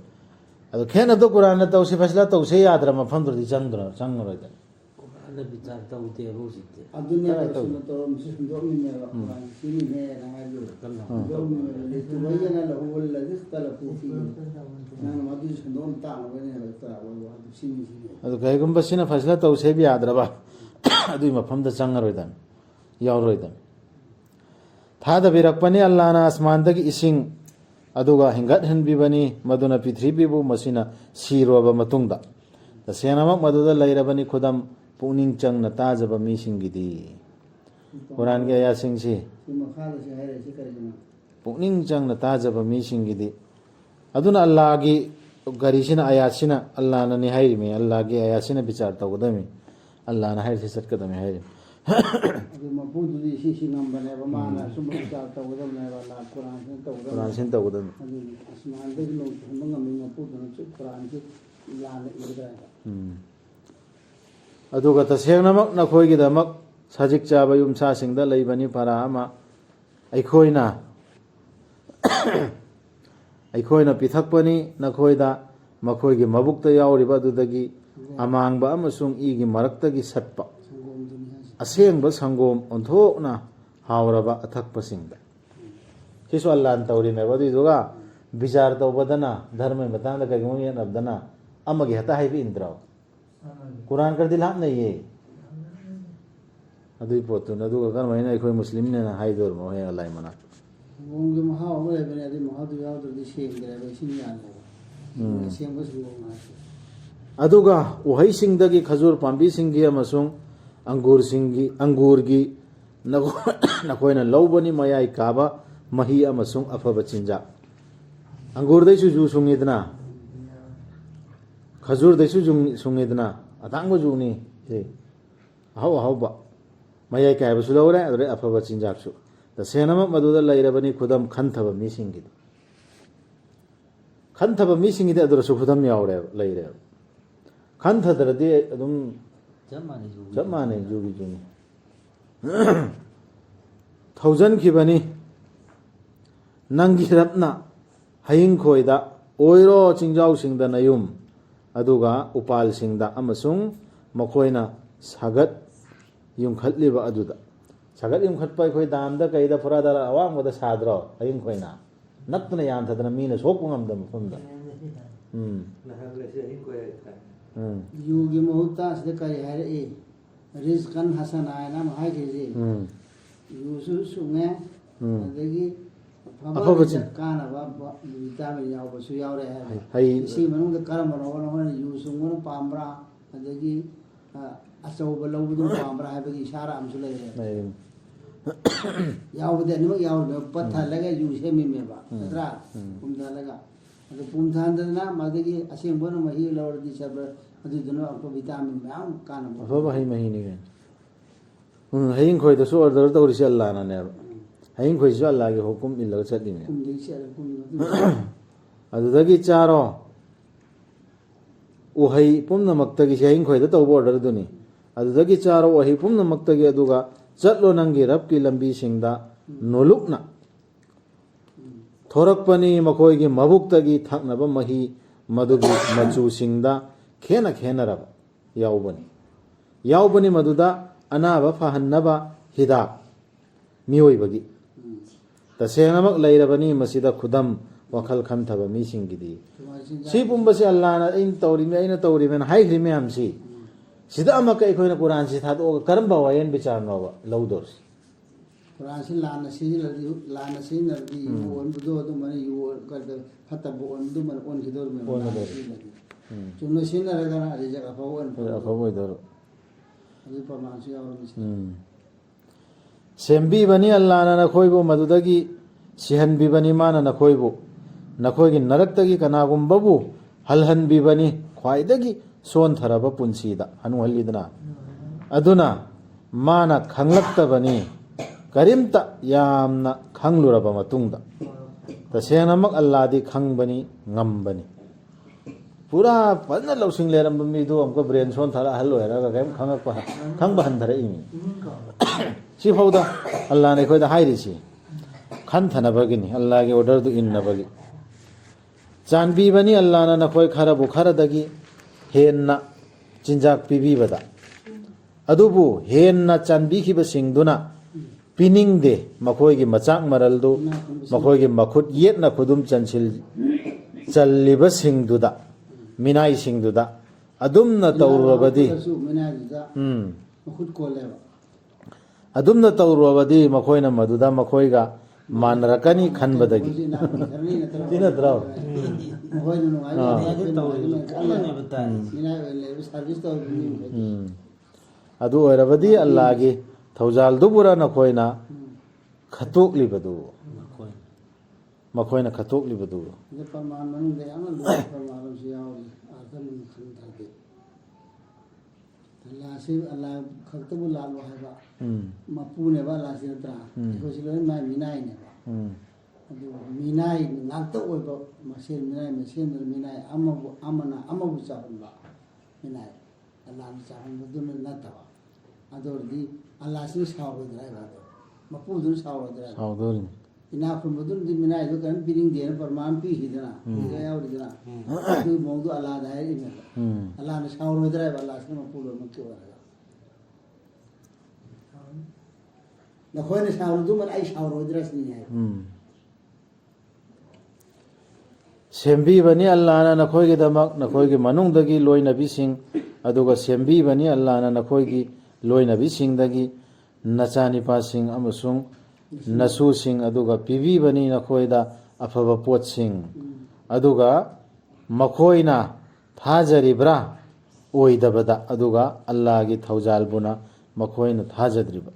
ꯑꯗꯣ ꯈꯦꯠꯅꯕꯗꯣ ꯀꯨꯔꯥꯟꯅ ꯇꯧꯁꯤ ꯐꯁꯂꯥ ꯇꯧꯁꯤ ꯌꯥꯗ꯭ꯔ ꯃꯐꯝꯗꯨꯗꯤ ꯆꯪꯉꯔꯣꯏꯗ ꯍꯥꯟꯅ ꯕꯤꯆꯥꯔ ꯇꯧꯗꯦꯕ ꯍꯧꯖꯤꯛꯇꯤ ꯑꯗꯨꯅꯦꯕ ꯁꯨꯝ ꯇꯧꯔꯝꯁꯤ ꯍꯨꯟꯗꯣꯛꯃꯤꯅꯦꯕ ꯀꯨꯔꯥꯟ ꯁꯤꯅꯤꯅꯦꯅ ꯍꯥꯏꯕꯤꯌꯨ ꯍꯨꯟꯗꯣꯛꯃꯤꯟꯅꯕ ꯇꯨꯕꯩꯌꯅ ꯂꯍꯨ ꯋꯜꯂꯗꯤ ꯏഖ്തലꯐꯨ ꯐീഹി ꯅꯪꯅ ꯃꯗꯨꯁꯨ ꯍꯨꯟꯗꯣꯛꯑꯝ ꯇꯥꯛꯅꯕꯅꯦꯕ ꯑꯗꯨ ꯁꯤꯅꯤ ꯑꯗꯨ ꯀꯩꯒꯨꯝꯕ ꯁꯤꯅ ꯐꯁꯂꯥ ꯇꯧꯁꯦ ꯌꯥꯗ꯭ꯔꯕ ꯑꯗꯨꯒꯤ ꯃꯐꯝꯗ ꯆꯪꯉꯔꯣꯏꯗꯕꯅꯤ ꯌꯥꯎꯔꯣꯏꯗꯕꯅꯤ ꯊꯥꯗꯕꯤꯔꯛꯄꯅꯤ ꯑꯜꯂꯥꯅ ꯑꯁꯃꯥꯟꯗꯒꯤ ꯏꯁꯤꯡ ꯑꯗꯨꯒ ꯍꯦꯟꯒꯠꯍꯟꯕꯤꯕꯅꯤ ꯃꯗꯨꯅ ꯄ꯭ꯔꯤꯊꯤꯕꯤꯕꯨ ꯃꯁꯤꯅ ꯁꯤꯔꯨꯔꯕ ꯃꯇꯨꯡꯗ ꯇꯁꯦꯡꯅꯃꯛ ꯃꯗꯨꯗ ꯂꯩꯔꯕꯅꯤ ꯈꯨꯗꯝ ꯄꯨꯛꯅꯤꯡ ꯆꯪꯅ ꯇꯥꯖꯕ ꯃꯤꯁꯤꯡꯒꯤꯗꯤ ꯀꯨꯔꯥꯟꯒꯤ ꯑꯌꯥꯁꯤꯡꯁꯤ ꯄꯨꯛꯅꯤꯡ ꯆꯪꯅ ꯇꯥꯖꯕ ꯃꯤꯁꯤꯡꯒꯤꯗꯤ ꯑꯗꯨꯅ ꯑꯜꯂꯥꯒꯤ ꯒꯥꯔꯤꯁꯤꯅ ꯑꯌꯥꯠꯁꯤꯅ ꯑꯜꯂꯥꯅꯅꯤ ꯍꯥꯏꯔꯤꯃꯤ ꯑꯜꯂꯥꯒꯤ ꯑꯌꯥꯠꯁꯤꯅ ꯕꯤꯆꯥꯔ ꯇꯧꯒꯗꯕꯅꯤ ꯑꯜꯂꯥꯅ ꯍꯥꯏꯔꯤꯁꯤ ꯆꯠꯀꯗꯕꯅꯤ ꯍꯥꯏꯔꯤꯃꯤ ꯑꯗꯨ ꯃꯄꯨꯗꯨꯗꯤ ꯁꯤ ꯉꯝꯕꯅꯦꯕ ꯃꯥꯅ ꯁꯨꯝꯕ ꯆꯥꯔ ꯇꯧꯒꯗꯕꯅꯦꯕ ꯂꯥꯛ ꯀꯨꯔꯥꯟꯁꯤꯅ ꯇꯧꯒꯗꯕꯅꯦꯕ ꯀꯨꯔꯥꯟꯁꯤꯟ ꯇꯧꯒꯗꯕꯅꯤ ꯑꯗꯨꯅꯤ ꯑꯁꯨꯃꯥꯏꯅꯗꯒꯤ ꯂꯣꯏꯁꯤꯟꯕ ꯉꯝꯃꯤ ꯃꯄꯨꯗꯨꯅ ꯀꯨꯔꯥꯟꯁꯤ ꯂꯥꯟꯅ ꯏꯒꯗ꯭ꯔꯥ ꯑꯗꯨꯒ ꯇꯁꯦꯡꯅꯃꯛ ꯅꯈꯣꯏꯒꯤꯗꯃꯛ ꯁꯖꯤꯛ ꯆꯥꯕ ꯌꯨꯝꯁꯥꯁꯤꯡꯗ ꯂꯩꯕꯅꯤ ꯄꯔꯥ ꯑꯃ ꯑꯩꯈꯣꯏꯅ ꯄꯤꯊꯛꯄꯅꯤ ꯅꯈꯣꯏꯗ ꯃꯈꯣꯏꯒꯤ ꯃꯕꯨꯛꯇ ꯌꯥꯎꯔꯤꯕ ꯑꯗꯨꯗꯒꯤ ꯑꯃꯥꯡꯕ ꯑꯃꯁꯨꯡ ꯏꯒꯤ ꯃꯔꯛꯇꯒꯤ ꯁꯠꯄ ꯑꯁꯦꯡꯕ ꯁꯪꯒꯣꯝ ꯑꯣꯟꯊꯣꯛꯅ ꯍꯥꯎꯔꯕ ꯑꯊꯛꯄꯁꯤꯡꯗ ꯁꯤꯁꯨ ꯑꯜꯂꯥꯍꯅ ꯇꯧꯔꯤꯅꯦꯕ ꯑꯗꯨꯏꯗꯨꯒ ꯕꯤꯆꯥꯔ ꯇꯧꯕꯗꯅ ꯙꯔꯃꯒꯤ ꯃꯇꯥꯡꯗ ꯀꯩꯒꯨꯝꯕ ꯌꯦꯠꯅꯕꯗꯅ ꯑꯃꯒꯤ ꯍꯦꯛꯇ ꯍꯥꯏꯕ ꯏꯟꯗ꯭ꯔꯣ ꯀꯨꯔꯥꯟ ꯈꯔꯗꯤ ꯂꯥꯞꯅꯩꯌꯦ ꯑꯗꯨꯒꯤ ꯄꯣꯠꯇꯨꯅ ꯑꯗꯨꯒ ꯀꯔꯝꯍꯥꯏꯅ ꯑꯩꯈꯣꯏ ꯃꯨꯁꯂꯤꯝꯅꯦꯅ ꯍꯥꯏꯗꯣꯔꯤꯃꯣ ꯍꯌꯦꯡ ꯑꯜꯂꯥꯍ ꯃꯅꯥꯛꯇ ꯁꯪꯒꯣꯝꯒꯤ ꯃꯍꯥꯎ ꯑꯃ ꯂꯩꯕꯅꯦ ꯑꯗꯨꯒꯤ ꯃꯍꯥꯎꯗꯨ ꯌꯥꯎꯗ꯭ꯔꯗꯤ ꯁꯦꯡꯗ꯭ꯔꯦꯕ ꯏꯁꯤꯡ ꯌꯥꯜꯂꯦꯕ ꯑꯁꯦꯡꯕ ꯁꯪꯒꯣꯝ ꯉꯥꯛꯇ ꯑꯗꯨꯒ ꯎꯍꯩꯁꯤꯡꯗꯒꯤ ꯈꯖꯨꯔ ꯄꯥꯝꯕꯤꯁꯤꯡꯒꯤ ꯑꯃꯁꯨꯡ ꯑꯪꯒꯨꯔꯒꯤ ꯅꯈꯣꯏꯅ ꯂꯧꯕꯅꯤ ꯃꯌꯥꯏ ꯀꯥꯕ ꯃꯍꯤ ꯑꯃꯁꯨꯡ ꯑꯐꯕ ꯆꯤꯟꯖꯥꯛ ꯑꯪꯒꯨꯔꯗꯩꯁꯨ ꯖꯨ ꯁꯨꯡꯉꯤꯗꯅ ꯈꯖꯨꯔꯗꯩꯁꯨ ꯁꯨꯡꯉꯤꯗꯅ ꯑꯇꯥꯡꯕ ꯖꯨꯅꯤ ꯁꯤ ꯑꯍꯥꯎꯕ ꯃꯌꯥꯏ ꯀꯥꯏꯕꯁꯨ ꯂꯧꯔꯦ ꯑꯗꯨꯗꯩ ꯑꯐꯕ ꯆꯤꯟꯖꯥꯛꯁꯨ ꯇꯁꯦꯡꯅꯃꯛ ꯃꯗꯨꯗ ꯂꯩꯔꯕꯅꯤ ꯈꯨꯗꯝ ꯈꯟꯊꯕ ꯃꯤꯁꯤꯡꯒꯤꯗꯤ ꯈꯟꯊꯕ ꯃꯤꯁꯤꯡꯒꯤꯗꯤ ꯑꯗꯨꯗꯁꯨ ꯈꯨꯗꯝ ꯂꯩꯔꯦꯕ ꯈꯟꯊꯗ꯭ꯔꯗꯤ ꯑꯗꯨꯝ ꯆꯞ ꯃꯥꯟꯅꯩ ꯖꯨꯒꯤ ꯖꯨꯅꯤ ꯊꯧꯖꯟꯈꯤꯕꯅꯤ ꯅꯪꯒꯤ ꯔꯕꯅ ꯍꯌꯤꯡꯈꯣꯏꯗ ꯑꯣꯏꯔꯣ ꯆꯤꯡꯖꯥꯎꯁꯤꯡꯗ ꯅꯌꯨꯝ ꯑꯗꯨꯒ ꯎꯄꯥꯜꯁꯤꯡꯗ ꯑꯃꯁꯨꯡ ꯃꯈꯣꯏꯅ ꯁꯥꯒꯠ ꯌꯨꯝꯈꯠꯂꯤꯕ ꯑꯗꯨꯗ ꯁꯥꯒꯠ ꯌꯨꯝꯈꯠꯄ ꯑꯩꯈꯣꯏ ꯗꯥꯝꯗ ꯀꯩꯗ ꯐꯨꯔꯥꯗ ꯑꯋꯥꯡꯕꯗ ꯁꯥꯗ꯭ꯔꯣ ꯍꯌꯤꯡꯈꯣꯏꯅ ꯅꯛꯇꯅ ꯌꯥꯟꯊꯗꯅ ꯃꯤꯅ ꯁꯣꯛꯄ ꯉꯝꯗꯕ ꯃꯐꯝꯗ ꯌꯨꯒꯤ ꯃꯍꯨꯠꯇ ꯑꯁꯤꯗ ꯀꯔꯤ ꯍꯥꯏꯔꯛꯏ ꯔꯤꯖꯀꯟ ꯍꯁꯟ ꯍꯥꯏꯅ ꯑꯃ ꯍꯥꯏꯈꯤꯁꯤ ꯌꯨꯁꯨ ꯁꯨꯡꯉꯦ ꯑꯗꯒꯤ ꯑꯐꯕ ꯀꯥꯟꯅꯕ ꯚꯤꯇꯥꯃꯤꯟ ꯌꯥꯎꯕꯁꯨ ꯌꯥꯎꯔꯦ ꯍꯥꯏꯕ ꯁꯤ ꯃꯅꯨꯡꯗ ꯀꯔꯝꯕꯅꯣ ꯅꯈꯣꯏꯅ ꯌꯨ ꯁꯨꯡꯕꯅ ꯄꯥꯝꯕ꯭ꯔꯥ ꯑꯗꯒꯤ ꯑꯆꯧꯕ ꯂꯧꯕꯗꯨ ꯄꯥꯝꯕ꯭ꯔꯥ ꯍꯥꯏꯕꯒꯤ ꯏꯁꯥꯔꯥ ꯑꯃꯁꯨ ꯂꯩꯔꯦ ꯌꯥꯎꯕꯗꯤ ꯑꯅꯤꯃꯛ ꯌꯥꯎꯔꯤꯃꯦꯕ ꯄꯠꯊꯍꯜꯂꯒ ꯌꯨ ꯁꯦꯝꯃꯤꯃꯦꯕ ꯅꯠꯇ꯭ꯔꯥ ꯄꯨꯝꯊꯍꯜꯂꯒ ꯑꯗꯨ ꯄꯨꯝꯊꯍꯟꯗꯅ ꯃꯗꯒꯤ ꯑꯁꯦꯡꯕꯅ ꯃꯍꯤ ꯂꯧꯔꯗꯤ ꯆꯠꯄ ꯑꯗꯨꯗꯨꯅ ꯑꯩꯈꯣꯏ ꯚꯤꯇꯥꯃꯤꯟ ꯃꯌꯥꯝ ꯀꯥꯟꯅꯕ ꯑꯐꯕ ꯍꯩ ꯃꯍꯤꯅꯤ ꯍꯌꯤꯡꯈꯣꯏꯗꯁꯨ ꯑꯣꯔꯗꯔ ꯇꯧꯔꯤꯁꯦ ꯑꯜꯂꯥꯍꯅꯅꯦꯕ ꯍꯌꯤꯡꯈꯣꯏꯁꯨ ꯑꯜꯂꯥꯍꯒꯤ ꯍꯨꯀꯨꯝ ꯏꯜꯂꯒ ꯆꯠꯂꯤꯅꯦ ꯑꯗꯨꯗꯒꯤ ꯆꯥꯔꯣ ꯎꯍꯩ ꯄꯨꯝꯅꯃꯛꯇꯒꯤ ꯍꯌꯤꯡꯈꯣꯏꯗ ꯇꯧꯕ ꯑꯣꯔꯗꯔꯗꯨꯅꯤ ꯑꯗꯨꯗꯒꯤ ꯆꯥꯔꯣ ꯎꯍꯩ ꯄꯨꯝꯅꯃꯛꯇꯒꯤ ꯑꯗꯨꯒ ꯆꯠꯂꯣ ꯅꯪꯒꯤ ꯔꯕꯀꯤ ꯂꯝꯕꯤꯁꯤꯡꯗ ꯅꯣꯂꯨꯛꯅ ꯊꯣꯔꯛꯄꯅꯤ ꯃꯈꯣꯏꯒꯤ ꯃꯕꯨꯛꯇꯒꯤ ꯊꯛꯅꯕ ꯃꯍꯤ ꯃꯗꯨꯒꯤ ꯃꯆꯨꯁꯤꯡꯗ ꯈꯦꯟꯅꯔꯕ ꯌꯥꯎꯕꯅꯤ ꯃꯗꯨꯗ ꯑꯅꯥꯕ ꯐꯍꯟꯅꯕ ꯍꯤꯗꯥꯛ ꯃꯤꯑꯣꯏꯕꯒꯤ ꯇꯁꯦꯡꯅꯃꯛ ꯂꯩꯔꯕꯅꯤ ꯃꯁꯤꯗ ꯈꯨꯗꯝ ꯋꯥꯈꯜ ꯈꯟꯊꯕ ꯃꯤꯁꯤꯡꯒꯤꯗꯤ ꯁꯤ ꯄꯨꯝꯕꯁꯤ ꯑꯜꯂꯥꯍꯅ ꯑꯩꯅ ꯇꯧꯔꯤꯃꯦꯅ ꯍꯥꯏꯈ꯭ꯔꯤ ꯃꯌꯥꯝꯁꯤ ꯁꯤꯗ ꯑꯃꯛꯀ ꯑꯩꯈꯣꯏꯅ ꯀꯨꯔꯥꯟꯁꯤ ꯊꯥꯗꯣꯛꯑꯒ ꯀꯔꯝꯕ ꯋꯥꯌꯦꯟ ꯕꯤꯆꯥꯔꯅꯣꯕ ꯂꯧꯗꯧꯔꯤꯁꯤ ꯀꯨꯔꯥꯟꯁꯤ ꯂꯥꯟꯅ ꯁꯤꯖꯤꯟꯅꯔꯗꯤ ꯌꯨ ꯑꯣꯟꯕꯗꯣ ꯑꯗꯨꯃꯥꯏꯅ ꯐꯠꯇꯕ ꯑꯣꯟꯕꯗꯨꯃꯥꯏꯅ ꯑꯣꯟꯈꯤꯗꯧꯔꯤꯕ ꯆꯨꯝꯅ ꯁꯤꯖꯤꯟꯅꯔꯒꯅ ꯔꯤꯖꯛ ꯑꯐꯕ ꯑꯣꯏꯗꯧꯔꯣ ꯑꯗꯨ ꯄ꯭ꯔꯃꯥꯟꯁꯨ ꯌꯥꯎꯔꯝꯃꯤꯁꯦ ꯁꯦꯝꯕꯤꯕꯅꯤ ꯑꯜꯂꯥꯍꯅ ꯅꯈꯣꯏꯕꯨ ꯃꯗꯨꯗꯒꯤ ꯁꯤꯍꯟꯕꯤꯕꯅꯤ ꯃꯥꯅ ꯅꯈꯣꯏꯒꯤ ꯅꯔꯛꯇꯒꯤ ꯀꯅꯥꯒꯨꯝꯕꯕꯨ ꯍꯜꯍꯟꯕꯤꯕꯅꯤ ꯈ꯭ꯋꯥꯏꯗꯒꯤ ꯁꯣꯟꯊꯔꯕ ꯄꯨꯟꯁꯤꯗ ꯍꯟꯨꯍꯜꯂꯤꯗꯅ ꯑꯗꯨꯅ ꯃꯥꯅ ꯈꯪꯂꯛꯇꯕꯅꯤ ꯀꯔꯤꯝꯇ ꯌꯥꯝꯅ ꯈꯪꯂꯨꯔꯕ ꯃꯇꯨꯡꯗ ꯇꯁꯦꯡꯅꯃꯛ ꯑꯜꯂꯥꯍꯗꯤ ꯈꯪꯕꯅꯤ ꯉꯝꯕꯅꯤ ꯄꯨꯔꯥ ꯐꯖꯅ ꯂꯧꯁꯤꯡ ꯂꯩꯔꯝꯕ ꯃꯤꯗꯨ ꯑꯃꯨꯛꯀ ꯕ꯭ꯔꯦꯟ ꯁꯣꯟꯊꯔ ꯑꯍꯜ ꯑꯣꯏꯔꯒ ꯀꯔꯤꯝ ꯈꯪꯕ ꯍꯟꯊꯔꯛꯏꯅꯤ ꯁꯤꯐꯥꯎꯗ ꯑꯜꯂꯥꯍꯅ ꯑꯩꯈꯣꯏꯗ ꯍꯥꯏꯔꯤꯁꯤ ꯈꯟꯊꯅꯕꯒꯤꯅꯤ ꯑꯜꯂꯥꯍꯒꯤ ꯑꯣꯔꯗꯔꯗꯨ ꯏꯟꯅꯕꯒꯤ ꯆꯥꯟꯕꯤꯕꯅꯤ ꯑꯜꯂꯥꯍꯅ ꯅꯈꯣꯏ ꯈꯔꯗꯒꯤ ꯍꯦꯟꯅ ꯆꯤꯟꯖꯥꯛ ꯄꯤꯕꯤꯕꯗ ꯑꯗꯨꯕꯨ ꯍꯦꯟꯅ ꯆꯥꯟꯕꯤꯈꯤꯕꯁꯤꯡꯗꯨꯅ ꯄꯤꯅꯤꯡꯗꯦ ꯃꯈꯣꯏꯒꯤ ꯃꯆꯥꯛ ꯃꯔꯜꯗꯨ ꯃꯈꯣꯏꯒꯤ ꯃꯈꯨꯠ ꯌꯦꯠꯅ ꯈꯨꯗꯨꯝ ꯆꯜꯂꯤꯕꯁꯤꯡꯗꯨꯗ ꯃꯤꯅꯥꯏꯁꯤꯡꯗꯨꯗ ꯑꯗꯨꯝꯅ ꯇꯧꯔꯨꯔꯕꯗꯤ ꯃꯈꯣꯏꯅ ꯃꯗꯨꯗ ꯃꯈꯣꯏꯒ ꯃꯥꯟꯅꯔꯛꯀꯅꯤ ꯈꯟꯕꯗꯒꯤ ꯅꯠꯇ꯭ꯔꯣ ꯑꯗꯨ ꯑꯣꯏꯔꯕꯗꯤ ꯑꯜꯂꯥꯍꯒꯤ ꯊꯧꯖꯥꯜꯗꯨꯕꯨꯔ ꯅꯈꯣꯏꯅ ꯈꯠꯇꯣꯛꯂꯤꯕꯗꯨ ꯃꯈꯣꯏꯅ ꯈꯠꯇꯣꯛꯂꯤꯕꯗꯨ ꯄ꯭ꯔꯃꯥꯟ ꯃꯅꯨꯡꯗ ꯌꯥꯝꯅ ꯂꯨꯕ ꯄ꯭ꯔꯃꯥꯟ ꯑꯃꯁꯨ ꯌꯥꯎꯔꯤ ꯑꯥꯔꯊ ꯃꯨꯟꯅ ꯈꯪꯗ꯭ꯔꯗꯤ ꯑꯜꯂꯥꯍ ꯑꯜꯂꯥꯁꯤ ꯑꯜꯂꯥ ꯈꯛꯇꯕꯨ ꯂꯥꯜꯂꯣ ꯍꯥꯏꯕ ꯃꯄꯨꯅꯦꯕ ꯑꯜꯂꯥꯁꯤ ꯅꯠꯇ꯭ꯔꯥ ꯑꯩꯈꯣꯏꯁꯤ ꯂꯣꯏꯅ ꯃꯥꯏ ꯃꯤꯅꯥꯏꯅꯦꯕ ꯑꯗꯨ ꯃꯤꯅꯥꯏ ꯉꯥꯛꯇ ꯑꯣꯏꯕ ꯃꯁꯦꯟ ꯃꯤꯅꯥꯏ ꯃꯁꯦꯟꯗꯨꯅ ꯃꯤꯅꯥꯏ ꯑꯃꯅ ꯑꯃꯕꯨ ꯆꯥꯍꯟꯕ ꯃꯤꯅꯥꯏ ꯑꯜꯂꯥꯅ ꯆꯥꯍꯟꯕꯗꯨꯅ ꯅꯠꯇꯕ ꯑꯗꯨ ꯑꯣꯏꯔꯗꯤ ꯑꯜꯂꯥꯁꯤꯅ ꯁꯥꯎꯔꯣꯏꯗ꯭ꯔꯥ ꯍꯥꯏꯕ ꯑꯗꯣ ꯃꯄꯨꯗꯨꯅ ꯁꯥꯎꯔꯣꯏꯗ꯭ꯔꯥ ꯁꯥꯎꯗꯣꯔꯤ ꯏꯅꯥꯛ ꯈꯨꯟꯕꯗꯨꯅꯗꯤ ꯃꯤꯅꯥꯏꯗꯣ ꯀꯔꯤꯝ ꯄꯤꯅꯤꯡꯗꯦꯅ ꯄꯔꯃꯥꯟ ꯄꯤꯈꯤꯗꯅ ꯄꯤꯒ ꯌꯥꯎꯔꯤꯗꯅ ꯑꯗꯨꯒꯤ ꯃꯑꯣꯡꯗꯣ ꯑꯜꯂꯥꯗ ꯍꯥꯏꯔꯤꯅꯦꯕ ꯑꯜꯂꯥꯅ ꯁꯥꯎꯔꯣꯏꯗ꯭ꯔꯥ ꯍꯥꯏꯕ ꯑꯜꯂꯥꯁꯤꯅ ꯃꯄꯨ ꯂꯣꯏꯅꯃꯛꯀꯤ ꯑꯣꯏꯔꯒ ꯅꯈꯣꯏꯅ ꯁꯥꯎꯔꯗꯨꯃ ꯑꯩ ꯁꯥꯎꯔꯣꯏꯗ꯭ꯔꯥ ꯁꯤꯅꯤ ꯍꯥꯏꯕ ꯁꯦꯝꯕꯤꯕꯅꯤ ꯑꯜꯂꯥꯍꯅ ꯅꯈꯣꯏꯒꯤꯗꯃꯛ ꯅꯈꯣꯏꯒꯤ ꯃꯅꯨꯡꯗꯒꯤ ꯂꯣꯏꯅꯕꯤꯁꯤꯡ ꯑꯗꯨꯒ ꯁꯦꯝꯕꯤꯕꯅꯤ ꯑꯜꯂꯥꯍꯅ ꯅꯈꯣꯏꯒꯤ ꯂꯣꯏꯅꯕꯤꯁꯤꯡꯗꯒꯤ ꯅꯆꯥꯅꯤꯄꯥꯁꯤꯡ ꯑꯃꯁꯨꯡ ꯅꯁꯨꯁꯤꯡ ꯑꯗꯨꯒ ꯄꯤꯕꯤꯕꯅꯤ ꯅꯈꯣꯏꯗ ꯑꯐꯕ ꯄꯣꯠꯁꯤꯡ ꯑꯗꯨꯒ ꯃꯈꯣꯏꯅ ꯊꯥꯖꯔꯤꯕ꯭ꯔꯥ ꯑꯣꯏꯗꯕꯗ ꯑꯗꯨꯒ ꯑꯜꯂꯥꯍꯒꯤ ꯊꯧꯖꯥꯜꯕꯨꯅ ꯃꯈꯣꯏꯅ ꯊꯥꯖꯗ꯭ꯔꯤꯕ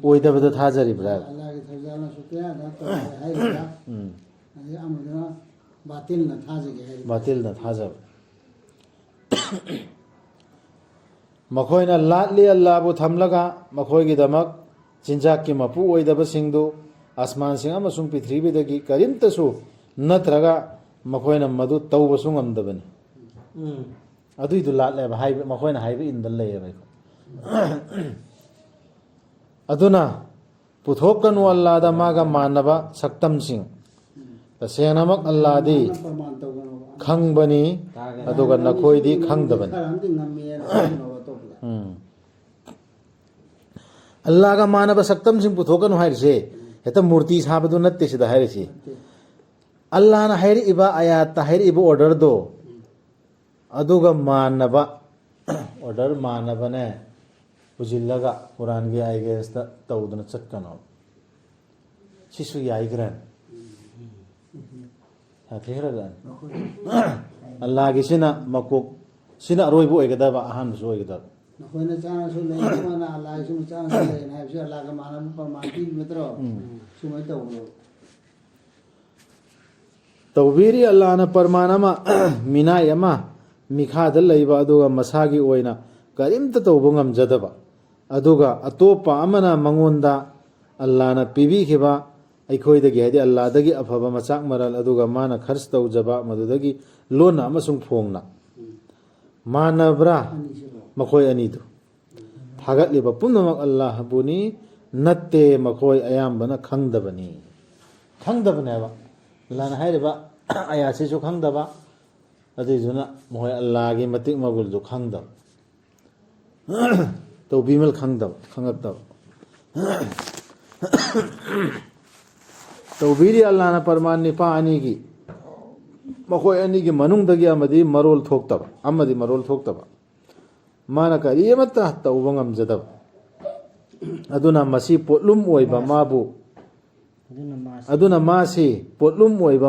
ꯑꯣꯏꯗꯕꯗ ꯊꯥꯖꯔꯤꯕ꯭ꯔꯥ ꯑꯜꯂꯥꯍꯒꯤ ꯊꯧꯖꯥꯜꯅꯁꯨ ꯀꯌꯥꯗ ꯇꯧꯒꯦ ꯍꯥꯏꯔꯤꯕ꯭ꯔꯥ ꯑꯗꯩ ꯑꯃꯗꯨꯅ ꯕꯥꯇꯤꯜꯅ ꯊꯥꯖꯒꯦ ꯍꯥꯏꯔꯤꯕ꯭ꯔꯥ ꯕꯥꯇꯤꯜꯅ ꯊꯥꯖꯕ ꯃꯈꯣꯏꯅ ꯂꯥꯠꯂꯤ ꯑꯜꯂꯥꯍꯕꯨ ꯊꯝꯂꯒ ꯃꯈꯣꯏꯒꯤꯗꯃꯛ ꯆꯤꯟꯖꯥꯛꯀꯤ ꯃꯄꯨ ꯑꯣꯏꯗꯕꯁꯤꯡꯗꯨ ꯑꯁꯃꯥꯟꯁꯤꯡ ꯑꯃꯁꯨꯡ ꯄ꯭ꯔꯤꯊꯤꯕꯤꯗꯒꯤ ꯀꯔꯤꯝꯇꯁꯨ ꯅꯠꯇ꯭ꯔꯒ ꯃꯈꯣꯏꯅ ꯃꯗꯨ ꯇꯧꯕꯁꯨ ꯉꯝꯗꯕꯅꯤ ꯑꯗꯨꯏꯗꯨ ꯂꯥꯠꯂꯦꯕ ꯃꯈꯣꯏꯅ ꯍꯥꯏꯕ ꯏꯟꯗ ꯂꯩꯌꯦꯕ ꯑꯗꯨꯅ ꯄꯨꯊꯣꯛꯀꯅꯨ ꯑꯜꯂꯥꯍꯗ ꯃꯥꯒ ꯃꯥꯟꯅꯕ ꯁꯛꯇꯝꯁꯤꯡ ꯇꯁꯦꯡꯅꯃꯛ ꯑꯜꯂꯥꯍꯗꯤ ꯄꯔꯃꯥꯟ ꯇꯧꯒꯅꯣꯕ ꯈꯪꯕꯅꯤ ꯑꯗꯨꯒ ꯅꯈꯣꯏꯗꯤ ꯈꯪꯗꯕꯅꯤ ꯈꯔ ꯑꯃꯗꯤ ꯉꯝꯃꯦꯅ ꯍꯥꯏꯒꯅꯣꯕ ꯑꯇꯣꯞꯄꯗ ꯑꯜꯂꯥꯍꯒ ꯃꯥꯟꯅꯕ ꯁꯛꯇꯝꯁꯤꯡ ꯄꯨꯊꯣꯛꯀꯅꯨ ꯍꯥꯏꯔꯤꯁꯦ ꯍꯦꯛꯇ ꯃꯨꯔꯇꯤ ꯁꯥꯕꯗꯨ ꯅꯠꯇꯦ ꯁꯤꯗ ꯍꯥꯏꯔꯤꯁꯤ ꯑꯜꯂꯥꯍꯅ ꯍꯥꯏꯔꯛꯏꯕ ꯑꯌꯥꯠꯇ ꯍꯥꯏꯔꯛꯏꯕ ꯑꯣꯔꯗꯔꯗꯣ ꯑꯗꯨꯒ ꯃꯥꯟꯅꯕ ꯑꯣꯔꯗꯔ ꯃꯥꯟꯅꯕꯅꯦ ꯄꯨꯁꯤꯜꯂꯒ ꯀꯨꯔꯥꯟꯒꯤ ꯑꯥꯏꯒꯦꯟꯁꯇ ꯇꯧꯗꯨꯅ ꯆꯠꯀꯅꯣ ꯁꯤꯁꯨ ꯌꯥꯏꯈ꯭ꯔꯦ ꯁꯥꯊꯤꯈ꯭ꯔꯖꯥꯠꯅꯤ ꯑꯜꯂꯥꯍꯒꯤꯁꯤꯅ ꯃꯀꯣꯛ ꯁꯤꯅ ꯑꯔꯣꯏꯕ ꯑꯣꯏꯒꯗꯕ ꯑꯍꯥꯟꯕꯁꯨ ꯑꯣꯏꯒꯗꯕ ꯅꯈꯣꯏꯅ ꯆꯥꯅꯁꯨ ꯂꯩꯅ ꯑꯜꯂꯥꯍꯒꯤꯁꯨ ꯆꯥꯅꯁꯨ ꯂꯩꯅ ꯍꯥꯏꯕꯁꯤ ꯑꯜꯂꯥꯍꯒ ꯃꯥꯟꯅꯕ ꯄꯔꯃꯥꯟ ꯄꯤꯕ ꯅꯠꯇ꯭ꯔꯣ ꯁꯨꯃꯥꯏꯅ ꯇꯧꯕꯅꯣ ꯇꯧꯕꯤꯔꯤ ꯑꯜꯂꯥꯍꯅ ꯄꯔꯃꯥꯟ ꯑꯃ ꯃꯤꯅꯥꯏ ꯑꯃ ꯃꯤꯈꯥꯗ ꯂꯩꯕ ꯑꯗꯨꯒ ꯃꯁꯥꯒꯤ ꯑꯣꯏꯅ ꯀꯔꯤꯝꯇ ꯇꯧꯕ ꯉꯝꯖꯗꯕ ꯑꯗꯨꯒ ꯑꯇꯣꯞꯄ ꯑꯃꯅ ꯃꯉꯣꯟꯗ ꯑꯜꯂꯥꯍꯅ ꯄꯤꯕꯤꯈꯤꯕ ꯑꯩꯈꯣꯏꯗꯒꯤ ꯍꯥꯏꯗꯤ ꯑꯜꯂꯥꯍꯗꯒꯤ ꯑꯐꯕ ꯃꯆꯥꯛ ꯃꯔꯜ ꯑꯗꯨꯒ ꯃꯥꯅ ꯈꯔꯆ ꯇꯧꯖꯕ ꯃꯗꯨꯗꯒꯤ ꯂꯣꯟꯅ ꯑꯃꯁꯨꯡ ꯐꯣꯡꯅ ꯃꯥꯟꯅꯕ꯭ꯔꯥ ꯃꯈꯣꯏ ꯑꯅꯤꯗꯨ ꯊꯥꯒꯠꯂꯤꯕ ꯄꯨꯝꯅꯃꯛ ꯑꯜꯂꯥꯍꯕꯨꯅꯤ ꯅꯠꯇꯦ ꯃꯈꯣꯏ ꯑꯌꯥꯝꯕꯅ ꯈꯪꯗꯕꯅꯦꯕ ꯑꯜꯂꯥꯍꯅ ꯍꯥꯏꯔꯤꯕ ꯑꯌꯥꯠꯁꯤꯁꯨ ꯈꯪꯗꯕ ꯑꯗꯨꯏꯗꯨꯅ ꯃꯈꯣꯏ ꯑꯜꯂꯥꯍꯒꯤ ꯃꯇꯤꯛ ꯃꯒꯨꯜꯗꯨ ꯈꯪꯗꯕ ꯇꯧꯕꯤꯃꯜ ꯈꯪꯉꯛꯇꯕ ꯇꯧꯕꯤꯔꯤ ꯑꯜꯂꯥꯍꯅ ꯄꯔꯃꯥꯟ ꯅꯤꯄꯥ ꯑꯅꯤꯒꯤ ꯃꯈꯣꯏ ꯑꯅꯤꯒꯤ ꯃꯅꯨꯡꯗꯒꯤ ꯑꯃꯗꯤ ꯃꯔꯣꯜ ꯊꯣꯛꯇꯕ ꯃꯥꯅ ꯀꯔꯤꯃꯠꯇ ꯇꯧꯕ ꯉꯝꯖꯗꯕ ꯑꯗꯨꯅ ꯃꯁꯤ ꯄꯣꯠꯂꯨꯝ ꯑꯣꯏꯕ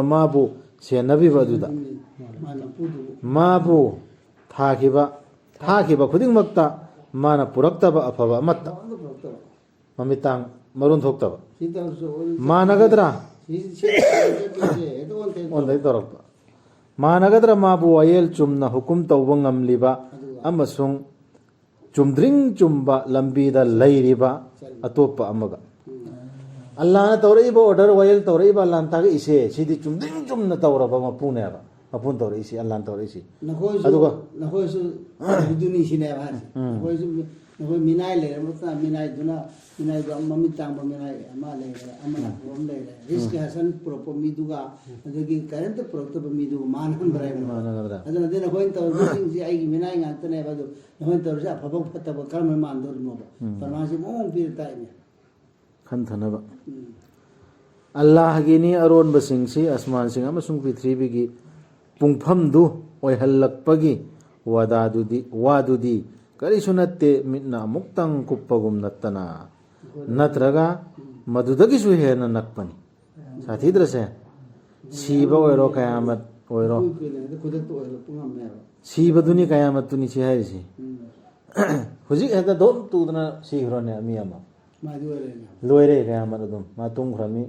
ꯃꯥꯕꯨ ꯁꯦꯟꯅꯕꯤꯕ ꯑꯗꯨꯗ ꯃꯥꯕꯨ ꯊꯥꯈꯤꯕ ꯈꯨꯗꯤꯡꯃꯛꯇ ꯃꯥꯅ ꯄꯨꯔꯛꯇꯕ ꯑꯐꯕ ꯑꯃꯠꯇ ꯃꯃꯤꯠꯇꯥꯡ ꯃꯔꯣꯟ ꯊꯣꯛꯇꯕ ꯃꯥꯟꯅꯒꯗ꯭ꯔꯥ ꯑꯣꯟꯗꯩ ꯇꯧꯔꯛꯄ ꯃꯥꯟꯅꯒꯗ꯭ꯔꯥ ꯃꯥꯕꯨ ꯋꯥꯌꯦꯜ ꯆꯨꯝꯅ ꯍꯨꯀꯨꯝ ꯇꯧꯕ ꯉꯝꯂꯤꯕ ꯑꯃꯁꯨꯡ ꯆꯨꯝꯗ꯭ꯔꯤꯡ ꯆꯨꯝꯕ ꯂꯝꯕꯤꯗ ꯂꯩꯔꯤꯕ ꯑꯇꯣꯞꯄ ꯑꯃꯒ ꯑꯜꯂꯥꯍꯅ ꯇꯧꯔꯛꯏꯕ ꯑꯣꯔꯗꯔ ꯋꯥꯌꯦꯜ ꯇꯧꯔꯛꯏꯕ ꯑꯜꯂꯥꯍꯅ ꯇꯥꯛꯏꯁꯦ ꯁꯤꯗꯤ ꯆꯨꯝꯗ꯭ꯔꯤꯡ ꯆꯨꯝꯅ ꯇꯧꯔꯕ ꯃꯄꯨꯅꯦꯕ ꯃꯄꯨꯅ ꯇꯧꯔꯛꯏꯁꯤ ꯑꯜꯂꯥꯍꯅ ꯇꯧꯔꯛꯏꯁꯤ ꯑꯗꯨꯒ ꯅꯈꯣꯏꯁꯨ ꯇꯧꯗꯨꯅꯤ ꯁꯤꯅꯦꯕ ꯍꯥꯏꯁꯦ ꯅꯈꯣꯏꯁꯨ ꯅꯈꯣꯏ ꯃꯤꯅꯥꯏ ꯂꯩꯔꯕ ꯃꯤꯅꯥꯏꯗꯨ ꯃꯃꯤꯠ ꯇꯥꯡꯕ ꯃꯤꯅꯥꯏ ꯑꯃ ꯂꯩꯔꯦ ꯑꯃꯅ ꯑꯃ ꯂꯩꯔꯦ ꯔꯤꯁꯀꯤ ꯍꯥꯁꯟ ꯄꯨꯔꯛꯄ ꯃꯤꯗꯨꯒ ꯑꯗꯒꯤ ꯀꯔꯤꯝꯇ ꯄꯨꯔꯛꯇꯕ ꯃꯤꯗꯨꯒ ꯃꯥꯟꯅꯍꯟꯕ꯭ꯔꯥ ꯑꯗꯨꯅꯗꯤ ꯅꯈꯣꯏꯅ ꯇꯧꯔꯤꯕꯁꯤꯡꯁꯤ ꯑꯩꯒꯤ ꯃꯤꯅꯥꯏ ꯉꯥꯛꯇꯅꯦꯕ ꯑꯗꯨ ꯅꯈꯣꯏꯅ ꯇꯧꯔꯤꯁꯤ ꯑꯐꯕ ꯐꯠꯇꯕ ꯀꯔꯝꯕ ꯃꯥꯟꯗꯣꯔꯤꯅꯣꯕ ꯄꯔꯃꯥꯟꯁꯤ ꯃꯑꯣꯡ ꯄꯤꯔ ꯇꯥꯛꯏꯅꯦ ꯈꯟꯊꯅꯕ ꯑꯜꯂꯥꯍꯒꯤꯅꯤ ꯑꯔꯣꯟꯕꯁꯤꯡꯁꯤ ꯑꯁꯃꯥꯟꯁꯤꯡ ꯑꯃꯁꯨꯡ ꯄ꯭ꯔꯤꯊꯤꯕꯤꯒꯤ ꯄꯨꯡꯐꯝꯗꯨ ꯑꯣꯏꯍꯜꯂꯛꯄꯒꯤ ꯋꯥꯗꯨꯗꯤ ꯀꯔꯤꯁꯨ ꯅꯠꯇꯦ ꯃꯤꯠꯅ ꯑꯃꯨꯛꯇꯪ ꯀꯨꯞꯄꯒꯨꯝ ꯅꯠꯇꯅ ꯅꯠꯇ꯭ꯔꯒ ꯃꯗꯨꯗꯒꯤꯁꯨ ꯍꯦꯟꯅ ꯅꯛꯄꯅꯤ ꯁꯥꯊꯤꯗ꯭ꯔꯁꯦ ꯁꯤꯕ ꯑꯣꯏꯔꯣ ꯀꯌꯥꯃꯠ ꯑꯣꯏꯔꯣ ꯁꯤꯕꯗꯨꯅꯤ ꯀꯌꯥꯃꯠꯇꯨꯅꯤ ꯁꯤ ꯍꯥꯏꯔꯤꯁꯤ ꯍꯧꯖꯤꯛ ꯍꯦꯛꯇ ꯗꯣꯝ ꯇꯨꯗꯅ ꯁꯤꯈ꯭ꯔꯣꯅꯦ ꯃꯤ ꯑꯃ ꯂꯣꯏꯔꯦ ꯀꯌꯥꯃꯠ ꯑꯗꯨꯝ ꯃꯥ ꯇꯨꯝꯈ꯭ꯔꯅꯤ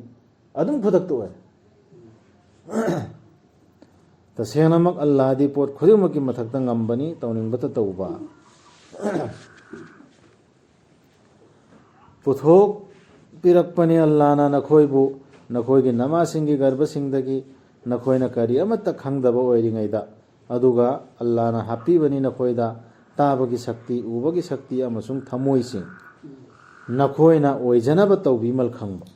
ꯑꯗꯨꯝ ꯈꯨꯗꯛꯇ ꯑꯣꯏꯔꯦ ꯇꯁꯦꯡꯅꯃꯛ ꯑꯜꯂꯥꯍꯗꯤ ꯄꯣꯠ ꯈꯨꯗꯤꯡꯃꯛꯀꯤ ꯃꯊꯛꯇ ꯉꯝꯕꯅꯤ ꯇꯧꯅꯤꯡꯕꯇ ꯇꯧꯕ पुथोक पिरक्पनि अल्लाहना नखोइबु नखोइगी नमासिंगी गर्भसिंगदगी नखोइना करी अमत्ता खंगदबा ओइरिङैदा अदुगा अल्लाहना हापीबनि नखोइदा ताबगी शक्ति उबगी शक्ति अमसुंग थमोइसिंग नखोइना ओइजनबा तौबीमल खंगबा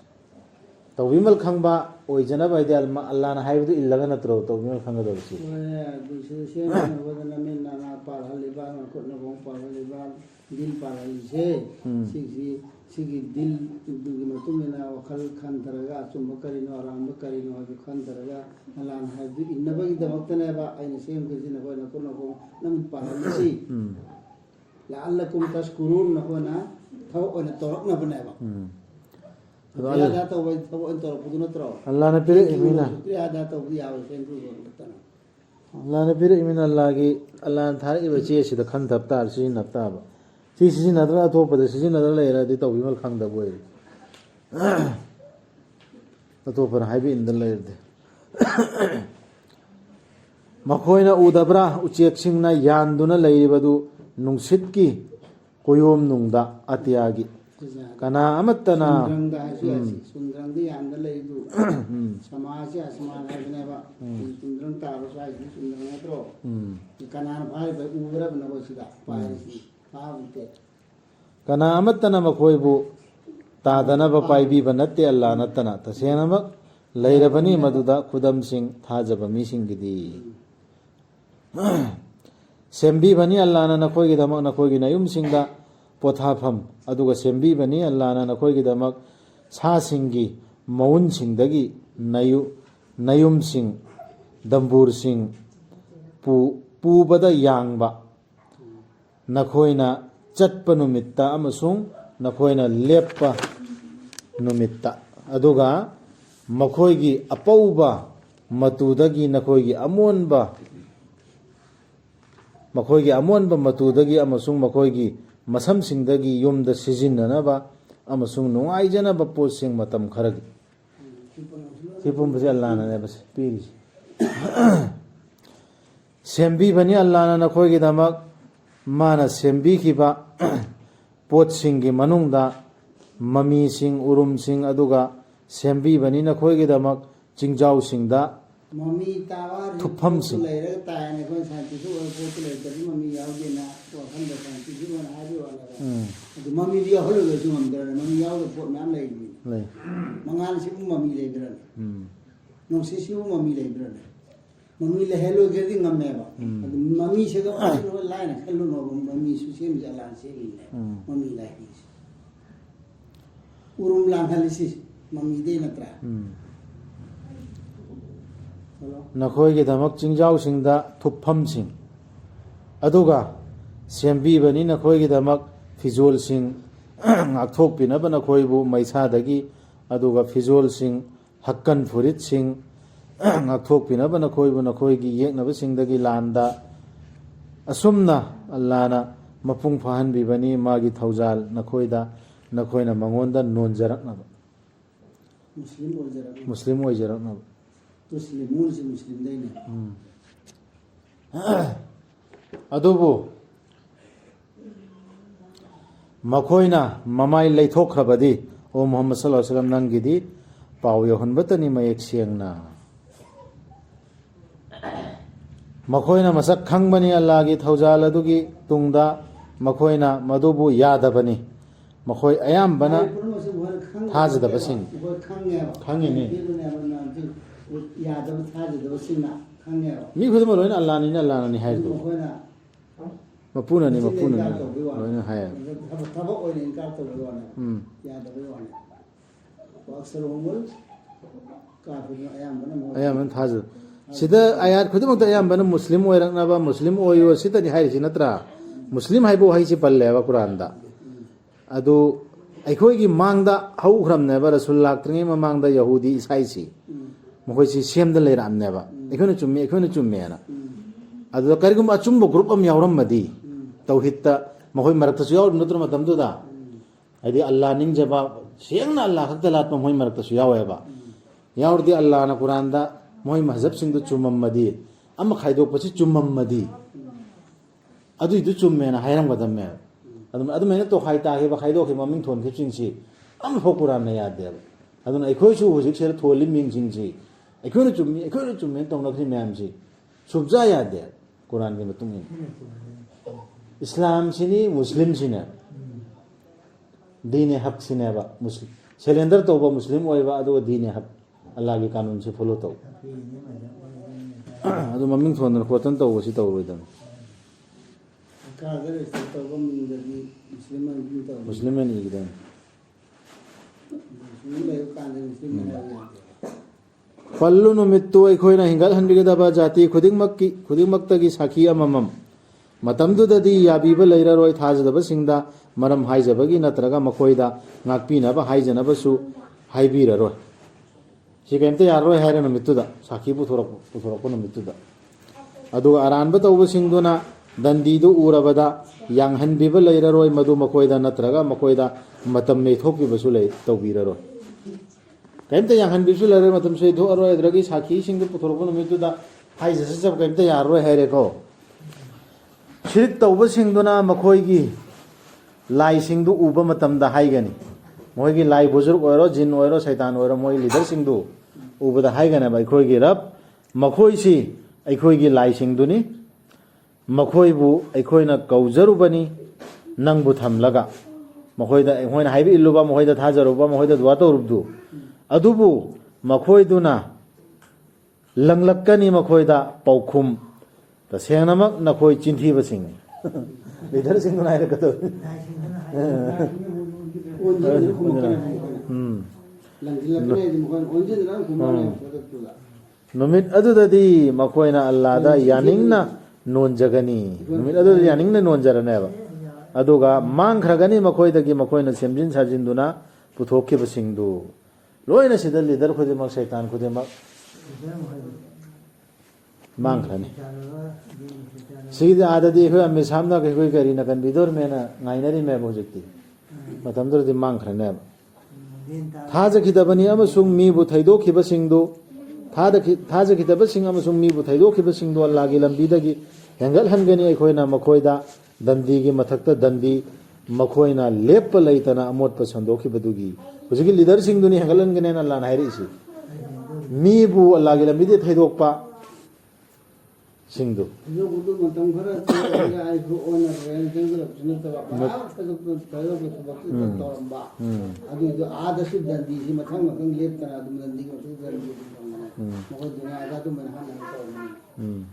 तौबीमल खंगबा ओइजनबा इदे अल्लाहना हाइबदु इल्लगा नत्रो तौबीमल खंगदबसी दिल पाराइसे सिगी दिल दुगी मतुमिना वखल खंदरगा अचुम करिनो आराम करिनो हबि खंदरगा अल्लाह हाइबदु इन्नबगी दमक्तनेबा आइना सेम कजिना कोइ नको नको नम पाराइसी लअल्लकुम तशकुरून नकोना थव ओना तोरकनबनेबा यादा तो वै थव ओन तोरकदु नत्रो अल्लाह ने पिरे इमिना यादा तो यावे सेंकु गोरतना अल्लाह ने पिरे इमिना अल्लाह थारे बचे सिदा खंदब तार सिनबताबा सी नदरा अतोपद सिजनदरा लेरदि तौबीमल खंगदब ओइ अतोपर हाइबि इंदल लेरदे मखोइना उदब्रा उचेकसिंगना यानदुना लेरिबदु नुंसितकी कोयोम नुंगदा अतियागी कना अमत्तना सुंदरंदी यानद लेदु समाज आसमान हाइबनेबा सुंदरं तारो साइ सुंदरं नत्रो कनान भाई उबरब नबसिदा पाइसी कना अमत्तना मखोइबु तादनबा पाइबीबा नत्ते अल्लाह नत्तना तसेनमक लैरबनी मदुदा खुदमसिंग थाजबा मिसिंगिदी सेम्बीबनी अल्लाहना नखोइगिदमक नखोइगी नयुमसिंगदा पोथाफम अदुगा सेम्बीबनी अल्लाहना नखोइगिदमक सासिंगी मौनसिंगदगी नयुमसिंग दंबूरसिंग पुबदा यांगबा नखोइना चटपा नुमित्ता अमसुंग नखोइना लेप्पा नुमित्ता अदुगा मखोइगी अपौबा मतुदगी नखोइगी अमोनबा मतुदगी अमसुंग मखोइगी मसमसिंगदगी युमदा सिजिन्ननबा अमसुंग नुंगाइजनबा पोतसिंग मतम खरगी सिपुंबसे अल्लाहना ने बस पीरी सेम्बीबनी अल्लाहना नखोइगिदमक माना सेम्बीखिबा पोतसिंगी मनुंगदा ममीसिंग उरुमसिंग अदुगा सेम्बीबनी नखोइगिदमक चिंगजाउसिंगदा मम्मी तावार थुफमसिंग लेरे तायने कोन शांति सु पोत ले तरी मम्मी यावदेना वखन द शांति सु वन हाबी वाला अदु मम्मी दिया होलो गसु हमदर मम्मी याव पोत नाम लेबी ले मंगाल सिबु मम्मी लेब्रन नोंसि सिबु मम्मी लेब्रन मम्मी ले हेलो गेदी ngमेबा अदु मम्मी सेगा नो लाइन खल्लो नो मम्मी सु सेम जलान सेमी ले मम्मी लाही उरुम लांखालिसि मम्मी दे नत्रा नखोइगिदमक चिंगजाउसिंगदा थुफमसिंग अदुगा सेम्बीबनी नखोइगिदमक फिजोलसिंग ngakthokpinaba नखोइबु मैसादगी अदुगा फिजोलसिंग हक्कन फुरितसिंग ngakthokpinaba नखोइबु नखोइगी येकनबसिंगदगी लांदा असुमना अल्लाहना मपुंग फाहनबिबनी मागी थौजाल नखोइदा नखोइना मंगोंदा नोनजरकनबा मुस्लिम ओइजरकनबा मुस्लिमून से मुस्लिम देने अदुबु मखोइना ममाई लैथोखबदी ओ मोहम्मद सल्लल्लाहु अलैहि वसल्लम नंगिदी पाव यहनबतनी मयेक सेंगना मखोइना मसक खंगबनी अल्लाह की थौजाल अदुगी तुंगदा मखोइना मदुबु यादबनी मखोइ अयामबना थाजदबसिंग खंगिनी यादब थाजदबसिंगना खंगेबा मी खुदम लोइन अल्लाहनी हाइदो मपुननी लोइन हाय थबक ओइन इनकार तो वाने यादब वाने अक्सर होमल काफिर अयामबना थाज सिदा आयात खुदमत अयामबना मुस्लिम ओइरकनाबा मुस्लिम ओयो सितनी हाइसि नत्रा मुस्लिम हाइबो हाइसि पल्लेबा कुरानदा अदु अखोइगी मांगदा हौख्रमनेबा रसूल लाक्त्रिङै ममांगदा यहूदी ईसाईसी मखोइसि सेमदा लेरामनेबा अखोइना चुम्मेना अदु करिगुम अचुम्बो ग्रुप अम यावरमदि तौहिदता मखोइ मरक्तसु याव नत्र मतमदुदा आइदि अल्लाह निंजबा सेंगना अल्लाह खक्ता लात्मा मोइ मरक्तसु यावेबा यावरदि अल्लाहना कुरानदा मोइ महजब सिंगदु चुम्ममदि अम खाइदोकपसि चुम्ममदि ꯑꯗꯨꯏꯗꯨ ꯆꯨꯝꯃꯦꯅ ꯍꯥꯏꯔꯝꯒꯗꯕꯅꯦꯕ ꯑꯗꯨꯃꯥꯏꯅ ꯇꯣꯈꯥꯏ ꯇꯥꯈꯤꯕ ꯈꯥꯏꯗꯣꯛꯈꯤꯕ ꯃꯃꯤꯡ ꯊꯣꯟꯈꯤꯕꯁꯤꯡꯁꯤ ꯑꯃꯐꯥꯎ ꯀꯨꯔꯥꯟꯅ ꯌꯥꯗꯦꯕ ꯑꯗꯨꯅ ꯑꯩꯈꯣꯏꯁꯨ ꯍꯧꯖꯤꯛꯁꯤꯗ ꯊꯣꯜꯂꯤ ꯃꯤꯡꯁꯤꯡꯁꯤ ꯑꯩꯈꯣꯏꯅ ꯆꯨꯝꯃꯦꯅ ꯇꯧꯅꯈ꯭ꯔꯤ ꯃꯌꯥꯝꯁꯤ ꯁꯨꯡꯖꯥ ꯌꯥꯗꯦ ꯀꯨꯔꯥꯟꯒꯤ ꯃꯇꯨꯡ ꯏꯟꯅ ꯏꯁꯂꯥꯝꯁꯤꯅꯤ ꯃꯨꯁꯂꯤꯝꯁꯤꯅꯦ ꯗꯤꯅꯦ ꯍꯛꯁꯤꯅꯦꯕ ꯁꯦꯂꯦꯟꯗꯔ ꯇꯧꯕ ꯃꯨꯁꯂꯤꯝ ꯑꯣꯏꯕ ꯑꯗꯨꯒ ꯗꯤꯅꯦ ꯍꯛ ꯑꯜꯂꯥꯍꯒꯤ ꯀꯥꯅꯨꯟꯁꯤ ꯐꯣꯂꯣ ꯇꯧ ꯑꯗꯨ ꯃꯃꯤꯡ ꯊꯣꯟꯗꯅ ꯈꯣꯠꯇꯅ ꯇꯧꯕꯁꯤ ꯇꯧꯔꯣꯏꯗꯕꯅꯤ ꯀꯥꯗ ꯔꯦꯖꯤꯁꯇꯔ ꯇꯧꯕ ꯃꯤꯡꯗꯗꯤ ꯃꯨꯁꯂꯤꯝ ꯑꯣꯏꯅ ꯇꯧ ꯃꯨꯁꯂꯤꯝ ꯑꯣꯏꯅ ꯏꯒꯗꯕꯅꯤ ꯃꯨꯁꯂꯤꯝ ꯂꯩꯕ ꯀꯥꯟꯗ ꯃꯨꯁꯂꯤꯝ ꯍꯥꯏꯕ ꯌꯥꯗꯦ ꯄꯜꯂꯨ ꯅꯨꯃꯤꯠꯇꯨ ꯑꯩꯈꯣꯏꯅ ꯍꯤꯡꯒꯠꯍꯟꯕꯤꯒꯗꯕ ꯖꯥꯇꯤ ꯈꯨꯗꯤꯡꯃꯛꯇꯒꯤ ꯁꯥꯈꯤ ꯑꯃꯃꯝ ꯃꯇꯝꯗꯨꯗꯗꯤ ꯌꯥꯕꯤꯕ ꯂꯩꯔꯔꯣꯏ ꯊꯥꯖꯗꯕꯁꯤꯡꯗ ꯃꯔꯝ ꯍꯥꯏꯖꯕꯒꯤ ꯅꯠꯇ꯭ꯔꯒ ꯃꯈꯣꯏꯗ ꯉꯥꯛꯄꯤꯅꯕ ꯍꯥꯏꯖꯅꯕꯁꯨ ꯍꯥꯏꯕꯤꯔꯔꯣই ꯁꯤ ꯀꯩꯝꯇ ꯌꯥꯔꯔꯣꯏ ꯍꯥꯏꯔ ꯅꯨꯃꯤꯠꯇꯨꯗ ꯁꯥꯈꯤ ꯄꯨꯊꯣꯔꯛꯄ ꯅꯨꯃꯤꯠꯇꯨꯗ ꯑꯗꯨꯒ ꯑꯔꯥꯟꯕ ꯇꯧꯕꯁꯤꯡꯗꯨꯅ ꯗꯟꯗꯤꯗꯨ ꯎꯔꯕꯗ ꯌꯥꯡꯍꯟꯕꯤꯕ ꯂꯩꯔꯔꯣꯏ ꯃꯗꯨ ꯃꯈꯣꯏꯗ ꯅꯠꯇ꯭ꯔꯒ ꯃꯈꯣꯏꯗ ꯃꯇꯝ ꯌꯩꯊꯣꯛꯄꯤꯕꯁꯨ ꯇꯧꯕꯤꯔꯔꯣꯏ ꯀꯩꯝꯇ ꯌꯥꯡꯍꯟꯕꯤꯕꯁꯨ ꯂꯩꯔꯣꯏ ꯃꯇꯝꯁꯨ ꯌꯩꯊꯣꯛꯑꯔꯣꯏ ꯑꯗꯨꯗꯒꯤ ꯁꯥꯈꯤꯁꯤꯡꯗꯨ ꯄꯨꯊꯣꯔꯛꯄ ꯅꯨꯃꯤꯠꯇꯨꯗ ꯍꯥꯏꯖꯆꯕ ꯀꯩꯝꯇ ꯌꯥꯔꯔꯣꯏ ꯍꯥꯏꯔꯦꯀꯣ ꯁꯤꯔꯤꯛ ꯇꯧꯕꯁꯤꯡꯗꯨꯅ ꯃꯈꯣꯏꯒꯤ ꯂꯥꯏꯁꯤꯡꯗꯨ ꯎꯕ ꯃꯇꯝꯗ ꯍꯥꯏꯒꯅꯤ ꯃꯣꯏꯒꯤ ꯂꯥꯏ ꯕꯨꯖꯨꯔꯛ ꯑꯣꯏꯔꯣ ꯖꯤꯟ ꯑꯣꯏꯔꯣ ꯁꯩꯇꯥꯟ ꯑꯣꯏꯔꯣ ꯃꯣꯏ ꯂꯤꯗꯔꯁꯤꯡꯗꯨ ꯎꯕꯗ ꯍꯥꯏꯒꯅꯦꯕ ꯑꯩꯈꯣꯏꯒꯤ ꯔꯕ ꯃꯈꯣꯏꯁꯤ ꯑꯩꯈꯣꯏꯒꯤ ꯂꯥꯏꯁꯤꯡꯗꯨꯅꯤ ꯃꯈꯣꯏꯕꯨ ꯑꯩꯈꯣꯏꯅ ꯀꯧꯖꯔꯨꯕꯅꯤ ꯅꯪꯕꯨ ꯊꯝꯂꯒ ꯑꯩꯈꯣꯏꯅ ꯍꯥꯏꯕ ꯏꯜꯂꯨꯕ ꯃꯈꯣꯏꯗ ꯊꯥꯖꯔꯨꯕ ꯃꯈꯣꯏꯗ ꯗꯨꯋꯥ ꯇꯧꯔꯨꯕꯗꯨ ꯑꯗꯨꯕꯨ ꯃꯈꯣꯏꯗꯨꯅ ꯂꯪꯂꯛꯀꯅꯤ ꯃꯈꯣꯏꯗ ꯄꯥꯎꯈꯨꯝ ꯇꯁꯦꯡꯅꯃꯛ ꯅꯈꯣꯏ ꯆꯤꯟꯊꯤꯕꯁꯤꯡꯅꯤ ꯂꯤꯗꯔꯁꯤꯡꯗꯨꯅ ꯍꯥꯏꯔꯛꯀꯗꯧꯅꯤ ꯅꯨꯃꯤꯠ ꯑꯗꯨꯗꯗꯤ ꯃꯈꯣꯏꯅ ꯑꯜꯂꯥꯗ ꯌꯥꯅꯤꯡꯅ ꯅꯣꯟꯖꯒꯅꯤ ꯅꯨꯃꯤꯠ ꯑꯗꯨꯗ ꯌꯥꯅꯤꯡꯅ ꯅꯣꯟꯖꯔꯅꯦꯕ ꯑꯗꯨꯒ ꯃꯥꯡꯈ꯭ꯔꯒꯅꯤ ꯃꯈꯣꯏꯗꯒꯤ ꯃꯈꯣꯏꯅ ꯁꯦꯝꯖꯤꯟ ꯁꯥꯖꯤꯟꯗꯨꯅ ꯄꯨꯊꯣꯛꯈꯤꯕꯁꯤꯡꯗꯨ ꯂꯣꯏꯅ ꯁꯤꯗ ꯂꯤꯗꯔ ꯈꯨꯗꯤꯡꯃꯛ ꯁꯩꯇꯥꯟ ꯈꯨꯗꯤꯡꯃꯛ ꯃꯥꯡꯈ꯭ꯔꯅꯤ ꯁꯤꯒꯤꯗꯤ ꯑꯥꯗꯗꯤ ꯑꯩꯈꯣꯏ ꯑꯃꯤꯠ ꯁꯥꯍꯅ ꯑꯩꯈꯣꯏ ꯀꯔꯤꯅ ꯀꯟꯕꯤꯗꯣꯔꯤꯃꯦꯅ ꯉꯥꯏꯅꯔꯤꯃꯦꯕ ꯍꯧꯖꯤꯛꯇꯤ ꯃꯇꯝꯗꯨꯗꯗꯤ ꯃꯥꯡꯈ꯭ꯔꯅꯦꯕ ꯊꯥꯖꯈꯤꯗꯕꯅꯤ ꯑꯃꯁꯨꯡ ꯃꯤꯕꯨ ꯊꯩꯗꯣꯛꯈꯤꯕꯁꯤꯡꯗꯨ ꯊꯥꯖꯈꯤꯗꯕꯁꯤꯡ ꯑꯃꯁꯨꯡ ꯃꯤꯕꯨ ꯊꯩꯗꯣꯛꯈꯤꯕꯁꯤꯡꯗꯨ ꯑꯜꯂꯥꯍꯒꯤ ꯂꯝꯕꯤꯗꯒꯤ ꯍꯦꯟꯒꯠꯍꯟꯒꯅꯤ ꯑꯩꯈꯣꯏꯅ ꯃꯈꯣꯏꯗ ꯗꯟꯗꯤꯒꯤ ꯃꯊꯛꯇ ꯗꯟꯗꯤ ꯃꯈꯣꯏꯅ ꯂꯦꯞꯄ ꯂꯩꯇꯅ ꯑꯃꯣꯠꯄ ꯁꯟꯗꯣꯛꯈꯤꯕꯗꯨꯒꯤ ꯍꯧꯖꯤꯛꯀꯤ ꯂꯤꯗꯔꯁꯤꯡꯗꯨꯅꯤ ꯍꯦꯟꯒꯠꯍꯟꯒꯅꯦꯅ ꯑꯜꯂꯥꯍꯅ ꯍꯥꯏꯔꯛꯏꯁꯤ ꯃꯤꯕꯨ ꯑꯜꯂꯥꯍꯒꯤ ꯂꯝꯕꯤꯗ ꯊꯩꯗꯣꯛꯄ ꯁꯤꯡꯗꯨ ꯃꯇꯝ ꯈꯔ ꯑꯩꯁꯨ ꯑꯣꯏꯅ ꯆꯪꯁꯤꯜꯂꯛꯄꯁꯨ ꯅꯠꯇꯕ ꯇꯧꯔꯝꯕ ꯑꯗꯨꯏꯗꯣ ꯑꯥꯗꯁꯨ ꯗꯟꯗꯤꯁꯤ ꯃꯊꯪ ꯂꯦꯞꯇꯅ ꯑꯗꯨꯝ ꯗꯟꯗꯤꯒꯤ ꯃꯊꯛꯇ ꯗꯟꯗꯤ ꯑꯗꯨꯝ ꯐꯪꯕꯅꯦ ꯃꯈꯣꯏ ꯗꯨꯅꯤꯌꯥꯗ ꯑꯗꯨꯃꯥꯏꯅ ꯍꯥꯟꯅ ꯇꯧꯔꯝꯕꯅꯤ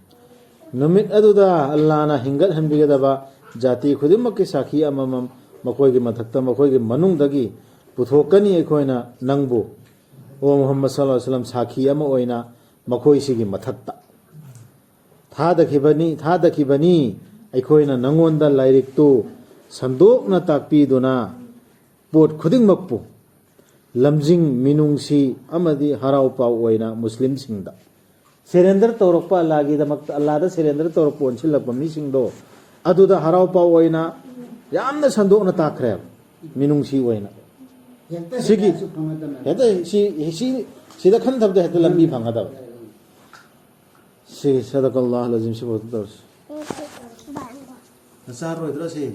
ꯅꯨꯃꯤꯠ ꯑꯗꯨꯗ ꯑꯜꯂꯥꯍꯅ ꯍꯤꯡꯒꯠꯍꯟꯕꯤꯒꯗꯕ ꯖꯥꯇꯤ ꯈꯨꯗꯤꯡꯃꯛꯀꯤ ꯁꯥꯈꯤ ꯑꯃꯃꯝ ꯃꯈꯣꯏꯒꯤ ꯃꯊꯛꯇ ꯃꯈꯣꯏꯒꯤ ꯃꯅꯨꯡꯗꯒꯤ ꯄꯨꯊꯣꯛꯀꯅꯤ ꯑꯩꯈꯣꯏꯅ ꯅꯪꯕꯨ ꯑꯣ ꯃꯨꯍꯝꯃꯗ ꯁꯜꯂꯜꯂꯥꯍꯨ ꯑꯂꯩꯍꯤ ꯋꯁꯜꯂꯝ ꯁꯥꯈꯤ ꯑꯃ ꯑꯣꯏꯅ ꯃꯈꯣꯏꯁꯤꯒꯤ ꯃꯊꯛꯇ ꯊꯥꯗꯈꯤꯕꯅꯤ ꯑꯩꯈꯣꯏꯅ ꯅꯪꯉꯣꯟꯗ ꯂꯥꯏꯔꯤꯛꯇꯨ ꯁꯟꯗꯣꯛꯅ ꯇꯥꯛꯄꯤꯗꯨꯅ ꯄꯣꯠ ꯈꯨꯗꯤꯡꯃꯛꯄꯨ ꯂꯝꯖꯤꯡ ꯃꯤꯅꯨꯡꯁꯤ ꯑꯃꯗꯤ ꯍꯔꯥꯎ ꯄꯥꯎ ꯑꯣꯏꯅ ꯃꯨꯁꯂꯤꯝꯁꯤꯡꯗ ꯁꯦꯔꯦꯟꯗꯔ ꯇꯧꯔꯛꯄ ꯑꯜꯂꯥꯍꯒꯤꯗꯃꯛꯇ ꯑꯜꯂꯥꯍꯗ ꯁꯦꯔꯦꯟꯗꯔ ꯇꯧꯔꯛꯄ ꯑꯣꯟꯁꯤꯜꯂꯛꯄ ꯃꯤꯁꯤꯡꯗꯣ ꯑꯗꯨꯗ ꯍꯔꯥꯎ ꯄꯥꯎ ꯑꯣꯏꯅ ꯌꯥꯝꯅ ꯁꯟꯗꯣꯛꯅ ꯇꯥꯛꯈ꯭ꯔꯦꯕ ꯃꯤꯅꯨꯡꯁꯤ ꯑꯣꯏꯅ ꯁꯤꯒꯤ ꯍꯦꯛꯇ ꯁꯤꯗ ꯈꯟꯊꯕꯗ ꯍꯦꯛꯇ ꯂꯝꯕꯤ ꯐꯪꯒꯗꯕ ꯁꯤ ꯁꯗꯀꯜꯂꯥꯍꯨꯜ ꯑꯖꯤꯝ ꯁꯤꯐꯥꯎ ꯇꯧꯔꯁꯤ ꯆꯥꯔꯣꯏꯗ꯭ꯔꯣ ꯁꯤ